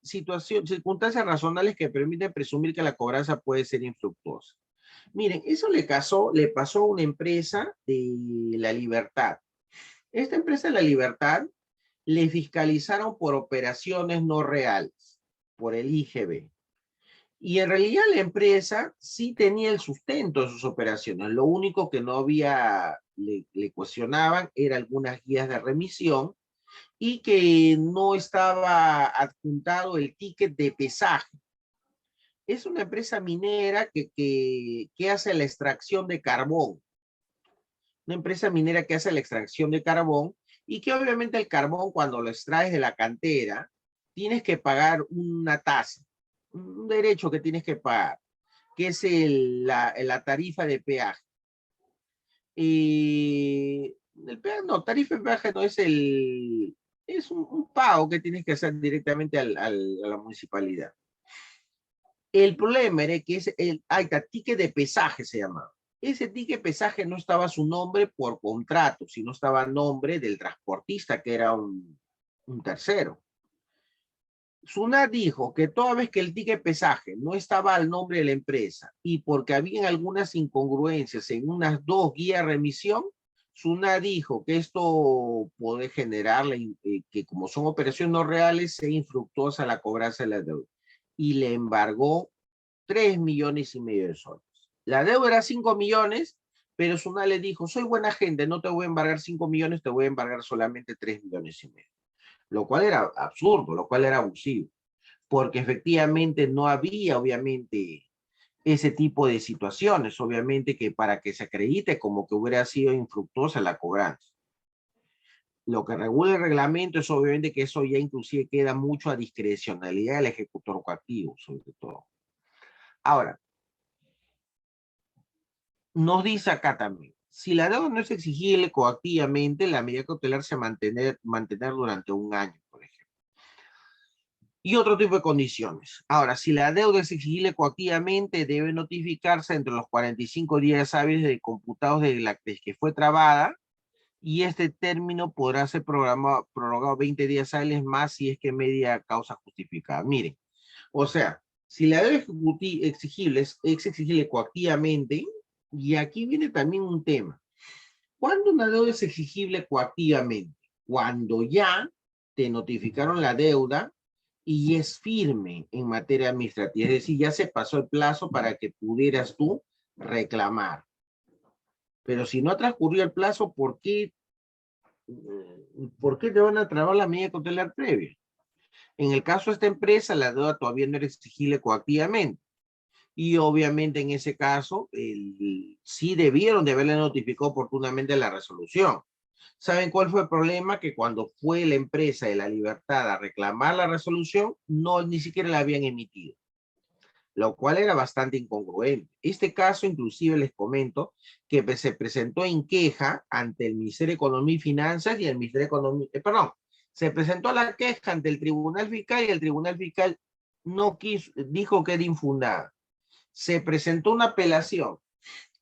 circunstancias razonables que permiten presumir que la cobranza puede ser infructuosa. Miren, eso le pasó a una empresa de La Libertad. Esta empresa de La Libertad le fiscalizaron por operaciones no reales, por el IGB. Y en realidad la empresa sí tenía el sustento de sus operaciones. Lo único que no le cuestionaban era algunas guías de remisión y que no estaba adjuntado el ticket de pesaje. es una empresa minera que hace la extracción de carbón. Una empresa minera que hace la extracción de carbón y que obviamente el carbón cuando lo extraes de la cantera, tienes que pagar una tasa, un derecho que tienes que pagar, que es la tarifa de peaje. El peaje, no, tarifa de peaje no es es un pago que tienes que hacer directamente a la municipalidad. El problema era que ahí está, ticket de pesaje se llamaba. Ese ticket de pesaje no estaba su nombre por contrato, sino estaba el nombre del transportista, que era un tercero. SUNAT dijo que toda vez que el ticket de pesaje no estaba al nombre de la empresa y porque habían algunas incongruencias en unas dos guías de remisión, SUNAT dijo que esto puede generar que como son operaciones no reales, sea infructuosa la cobranza de la deuda. Y le embargó 3,5 millones de soles. La deuda era 5 millones, pero SUNAT le dijo, soy buena gente, no te voy a embargar 5 millones, te voy a embargar solamente 3,5 millones. Lo cual era absurdo, lo cual era abusivo, porque efectivamente no había, obviamente, ese tipo de situaciones, obviamente que para que se acredite como que hubiera sido infructuosa la cobranza. Lo que regula el reglamento es obviamente que eso ya inclusive queda mucho a discrecionalidad del ejecutor coactivo, sobre todo. Ahora, nos dice acá también, si la deuda no es exigible coactivamente, la medida cautelar se mantener durante un año, por ejemplo. Y otro tipo de condiciones. Ahora, si la deuda es exigible coactivamente, debe notificarse entre los 45 días hábiles de computados desde que fue trabada, y este término podrá ser prorrogado 20 días hábiles más si es que media causa justificada. Miren, o sea, si la deuda exigible es exigible coactivamente, y aquí viene también un tema. ¿Cuándo una deuda es exigible coactivamente? Cuando ya te notificaron la deuda y es firme en materia administrativa, es decir, ya se pasó el plazo para que pudieras tú reclamar. Pero si no transcurrió el plazo, ¿por qué te van a trabar la medida cautelar previa? En el caso de esta empresa, la deuda todavía no era exigible coactivamente. Y obviamente en ese caso, sí debieron de haberle notificado oportunamente la resolución. ¿Saben cuál fue el problema? Que cuando fue la empresa de La Libertad a reclamar la resolución, no, ni siquiera la habían emitido, lo cual era bastante incongruente. Este caso, inclusive les comento, que se presentó en queja ante el Ministerio de Economía y Finanzas y el Ministerio de Economía, perdón, se presentó la queja ante el Tribunal Fiscal y el Tribunal Fiscal no quiso, dijo que era infundada. Se presentó una apelación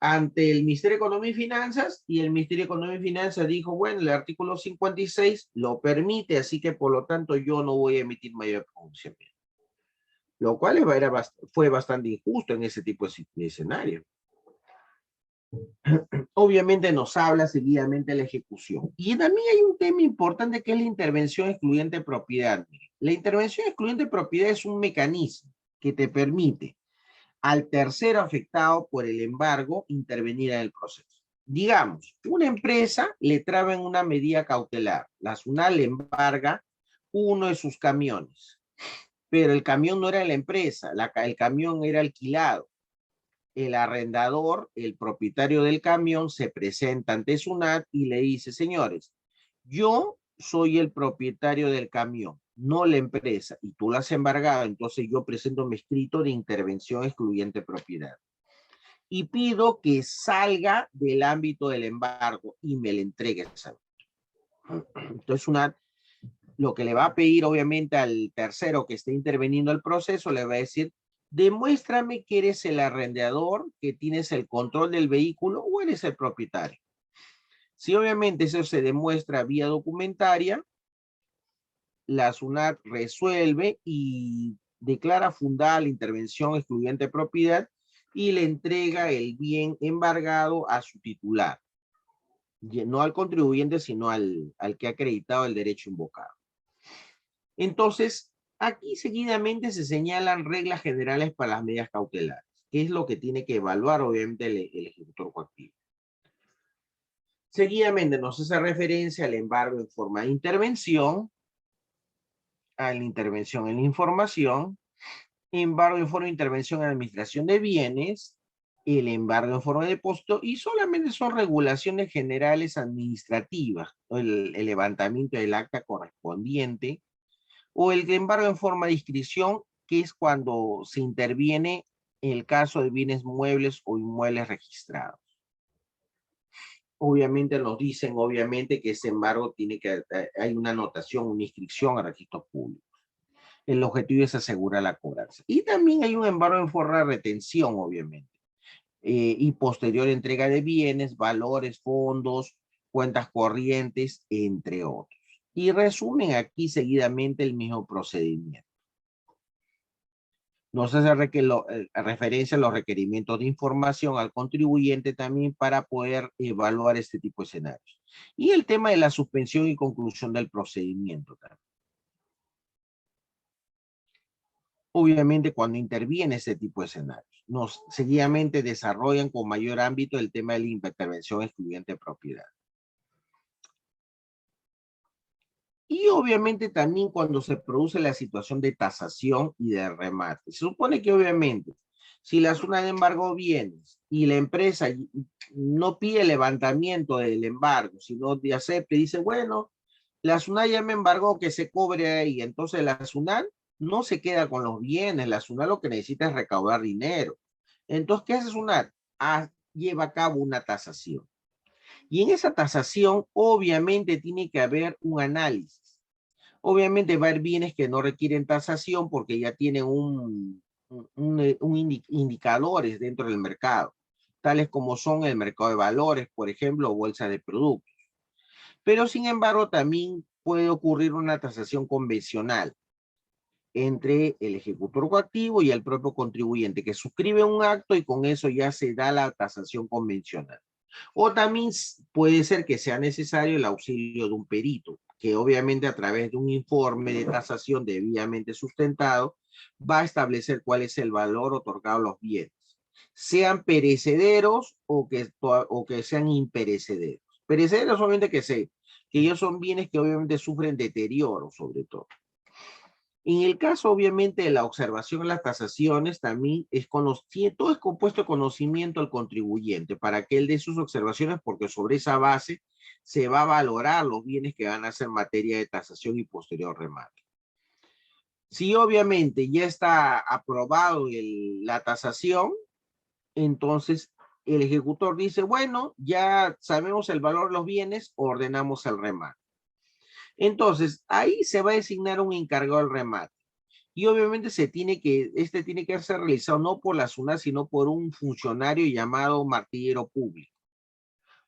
ante el Ministerio de Economía y Finanzas, y el Ministerio de Economía y Finanzas dijo, bueno, el artículo 56 lo permite, así que por lo tanto yo no voy a emitir mayor pronunciamiento. Lo cual fue bastante injusto en ese tipo de escenario. Obviamente nos habla seguidamente de la ejecución. Y también hay un tema importante que es la intervención excluyente de propiedad. La intervención excluyente de propiedad es un mecanismo que te permite al tercero afectado por el embargo intervenir en el proceso. Digamos, una empresa le traban una medida cautelar. La SUNAT le embarga uno de sus camiones, pero el camión no era de la empresa, el camión era alquilado. El arrendador, el propietario del camión, se presenta ante SUNAT y le dice, señores, yo soy el propietario del camión, no la empresa, y tú la has embargado, entonces yo presento mi escrito de intervención excluyente de propiedad. Y pido que salga del ámbito del embargo y me le entregue esa. Entonces SUNAT lo que le va a pedir obviamente al tercero que esté interviniendo el proceso, le va a decir, demuéstrame que eres el arrendador, que tienes el control del vehículo o eres el propietario. Si obviamente eso se demuestra vía documentaria, la SUNAT resuelve y declara fundada la intervención excluyente de propiedad y le entrega el bien embargado a su titular. No al contribuyente, sino al que ha acreditado el derecho invocado. Entonces, aquí seguidamente se señalan reglas generales para las medidas cautelares, que es lo que tiene que evaluar obviamente el ejecutor coactivo. Seguidamente nos hace referencia al embargo en forma de intervención, a la intervención en la información, embargo en forma de intervención en administración de bienes, el embargo en forma de depósito, y solamente son regulaciones generales administrativas, o el levantamiento del acta correspondiente, o el embargo en forma de inscripción, que es cuando se interviene en el caso de bienes muebles o inmuebles registrados. Obviamente nos dicen, obviamente, que ese embargo tiene que, hay una anotación, una inscripción a registros públicos. El objetivo es asegurar la cobranza. Y también hay un embargo en forma de retención, obviamente. Y posterior entrega de bienes, valores, fondos, cuentas corrientes, entre otros. Y resumen aquí seguidamente el mismo procedimiento. Nos hace referencia a los requerimientos de información al contribuyente también para poder evaluar este tipo de escenarios. Y el tema de la suspensión y conclusión del procedimiento también. Obviamente cuando interviene este tipo de escenarios, nos seguidamente desarrollan con mayor ámbito el tema de la intervención excluyente de propiedad. Y obviamente también cuando se produce la situación de tasación y de remate. Se supone que obviamente, si la SUNAT embargó bienes y la empresa no pide el levantamiento del embargo, sino de acepte y dice, bueno, la SUNAT ya me embargó, que se cobre ahí. Entonces la SUNAT no se queda con los bienes, la SUNAT lo que necesita es recaudar dinero. Entonces, ¿qué hace SUNAT? Lleva a cabo una tasación. Y en esa tasación, obviamente, tiene que haber un análisis. Obviamente va a haber bienes que no requieren tasación porque ya tienen indicadores dentro del mercado, tales como son el mercado de valores, por ejemplo, o bolsa de productos. Pero, sin embargo, también puede ocurrir una tasación convencional entre el ejecutor coactivo y el propio contribuyente, que suscribe un acto y con eso ya se da la tasación convencional. O también puede ser que sea necesario el auxilio de un perito, que obviamente a través de un informe de tasación debidamente sustentado, va a establecer cuál es el valor otorgado a los bienes, sean perecederos o que sean imperecederos. Perecederos obviamente que ellos son bienes que obviamente sufren deterioro sobre todo. En el caso, obviamente, de la observación de las tasaciones, también todo es compuesto de conocimiento al contribuyente para que él dé sus observaciones, porque sobre esa base se va a valorar los bienes que van a ser materia de tasación y posterior remate. Si obviamente ya está aprobado la tasación, entonces el ejecutor dice, bueno, ya sabemos el valor de los bienes, ordenamos el remate. Entonces, ahí se va a designar un encargado del remate. Y obviamente tiene que ser realizado no por la SUNAT, sino por un funcionario llamado martillero público.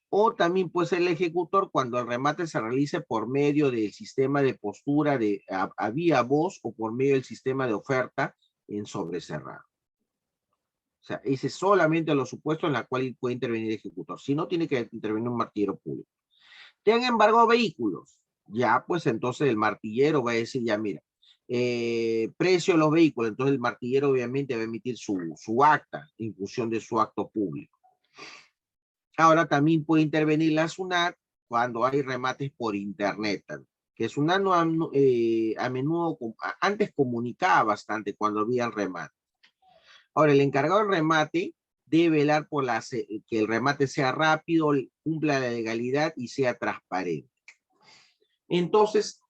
O también puede ser el ejecutor cuando el remate se realice por medio del sistema de postura a vía voz o por medio del sistema de oferta en sobrecerrado. O sea, ese es solamente los supuestos en los cuales puede intervenir el ejecutor. Si no, tiene que intervenir un martillero público. Te han embargado vehículos. Ya, pues entonces el martillero va a decir, ya mira, precio de los vehículos, entonces el martillero obviamente va a emitir su acta en función de su acto público. Ahora también puede intervenir la SUNAT cuando hay remates por internet, que SUNAT a menudo, antes comunicaba bastante cuando había el remate. Ahora, el encargado del remate debe velar por que el remate sea rápido, cumpla la legalidad y sea transparente. Entonces,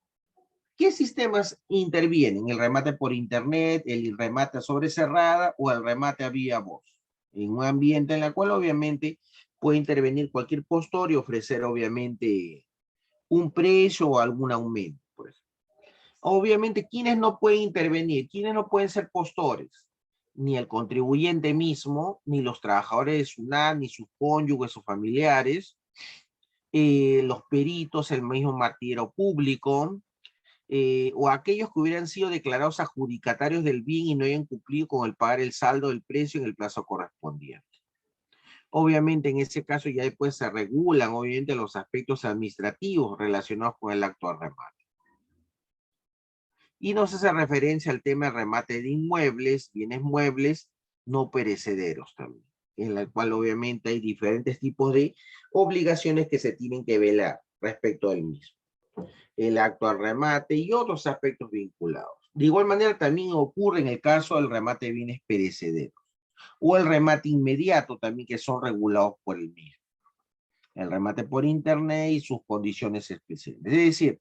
¿qué sistemas intervienen? ¿El remate por internet, el remate a sobrecerrada o el remate a vía voz? En un ambiente en el cual obviamente puede intervenir cualquier postor y ofrecer obviamente un precio o algún aumento. Pues. Obviamente, ¿quiénes no pueden intervenir? ¿Quiénes no pueden ser postores? Ni el contribuyente mismo, ni los trabajadores de SUNAT, ni sus cónyuges o familiares, los peritos, el mismo martillero público, o aquellos que hubieran sido declarados adjudicatarios del bien y no hayan cumplido con el pagar el saldo del precio en el plazo correspondiente. Obviamente en ese caso ya después se regulan obviamente los aspectos administrativos relacionados con el acto de remate. Y nos hace referencia al tema de remate de inmuebles, bienes muebles no perecederos también, en la cual obviamente hay diferentes tipos de obligaciones que se tienen que velar respecto al mismo. El acto al remate y otros aspectos vinculados. De igual manera también ocurre en el caso del remate de bienes perecederos o el remate inmediato también que son regulados por el mismo. El remate por internet y sus condiciones especiales. Es decir,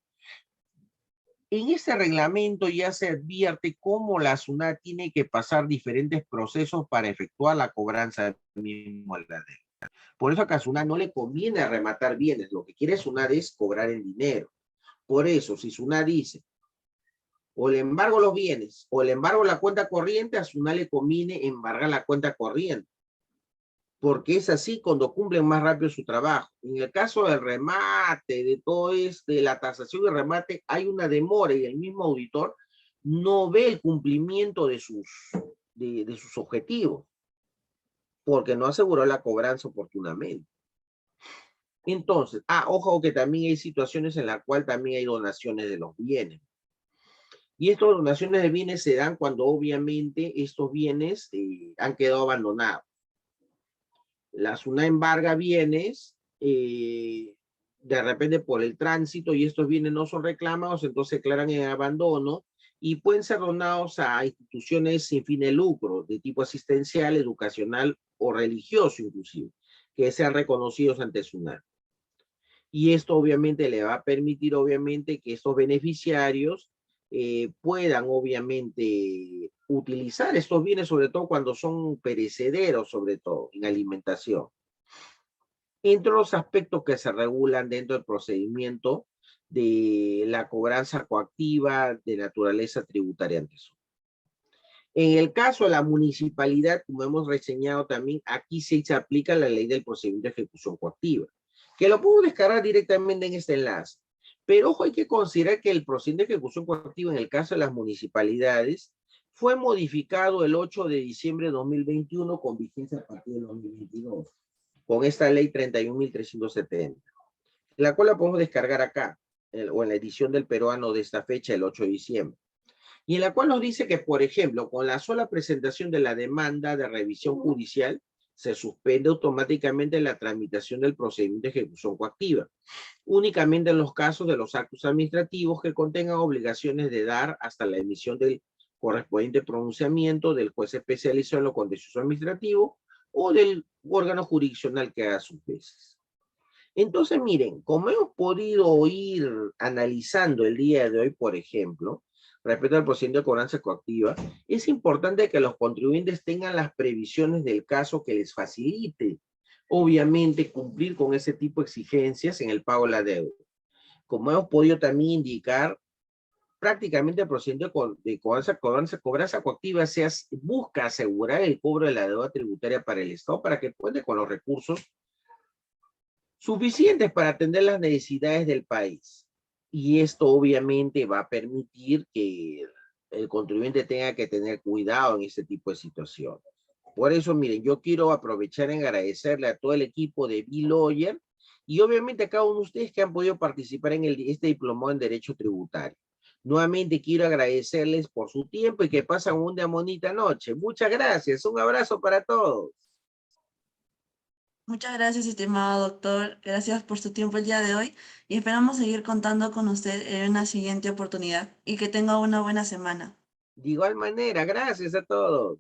en este reglamento ya se advierte cómo la SUNAT tiene que pasar diferentes procesos para efectuar la cobranza del mismo al ladero. Por eso a SUNAT no le conviene rematar bienes, lo que quiere SUNAT es cobrar el dinero. Por eso, si SUNAT dice, o le embargo los bienes, o le embargo la cuenta corriente, a SUNAT le conviene embargar la cuenta corriente, porque es así cuando cumplen más rápido su trabajo. En el caso del remate, de todo de la tasación y remate, hay una demora y el mismo auditor no ve el cumplimiento de sus objetivos, porque no aseguró la cobranza oportunamente. Entonces, ojo que también hay situaciones en las cuales también hay donaciones de los bienes. Y estas donaciones de bienes se dan cuando obviamente estos bienes han quedado abandonados. La SUNAT embarga bienes de repente por el tránsito y estos bienes no son reclamados, entonces se declaran en abandono y pueden ser donados a instituciones sin fin de lucro, de tipo asistencial, educacional o religioso inclusive, que sean reconocidos ante SUNAT. Y esto obviamente le va a permitir obviamente que estos beneficiarios puedan obviamente utilizar estos bienes, sobre todo cuando son perecederos, sobre todo en alimentación. Entre los aspectos que se regulan dentro del procedimiento de la cobranza coactiva de naturaleza tributaria ante SUNAT. En el caso de la municipalidad, como hemos reseñado también, aquí sí se aplica la ley del procedimiento de ejecución coactiva, que lo puedo descargar directamente en este enlace. Pero ojo, hay que considerar que el procedimiento de ejecución coactiva en el caso de las municipalidades fue modificado el 8 de diciembre de 2021 con vigencia a partir de 2022, con esta ley 31.370, la cual la podemos descargar acá, o en la edición del peruano de esta fecha, el 8 de diciembre. Y en la cual nos dice que, por ejemplo, con la sola presentación de la demanda de revisión judicial, se suspende automáticamente la tramitación del procedimiento de ejecución coactiva, únicamente en los casos de los actos administrativos que contengan obligaciones de dar hasta la emisión del correspondiente pronunciamiento del juez especializado en lo contencioso administrativo o del órgano jurisdiccional que haga sus veces. Entonces, miren, como hemos podido ir analizando el día de hoy, por ejemplo, respecto al procedimiento de cobranza coactiva, es importante que los contribuyentes tengan las previsiones del caso que les facilite, obviamente, cumplir con ese tipo de exigencias en el pago de la deuda. Como hemos podido también indicar, prácticamente el procedimiento de cobranza coactiva busca asegurar el cobro de la deuda tributaria para el Estado para que cuente con los recursos suficientes para atender las necesidades del país. Y esto obviamente va a permitir que el contribuyente tenga que tener cuidado en este tipo de situaciones. Por eso, miren, yo quiero aprovechar en agradecerle a todo el equipo de B-Lawyer y obviamente a cada uno de ustedes que han podido participar en este diplomado en Derecho Tributario. Nuevamente quiero agradecerles por su tiempo y que pasen una bonita noche. Muchas gracias. Un abrazo para todos. Muchas gracias, estimado doctor. Gracias por su tiempo el día de hoy y esperamos seguir contando con usted en una siguiente oportunidad y que tenga una buena semana. De igual manera, gracias a todos.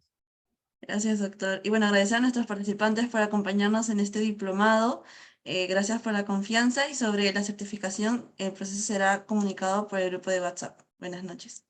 Gracias, doctor. Y bueno, agradecer a nuestros participantes por acompañarnos en este diplomado. Gracias por la confianza y sobre la certificación, el proceso será comunicado por el grupo de WhatsApp. Buenas noches.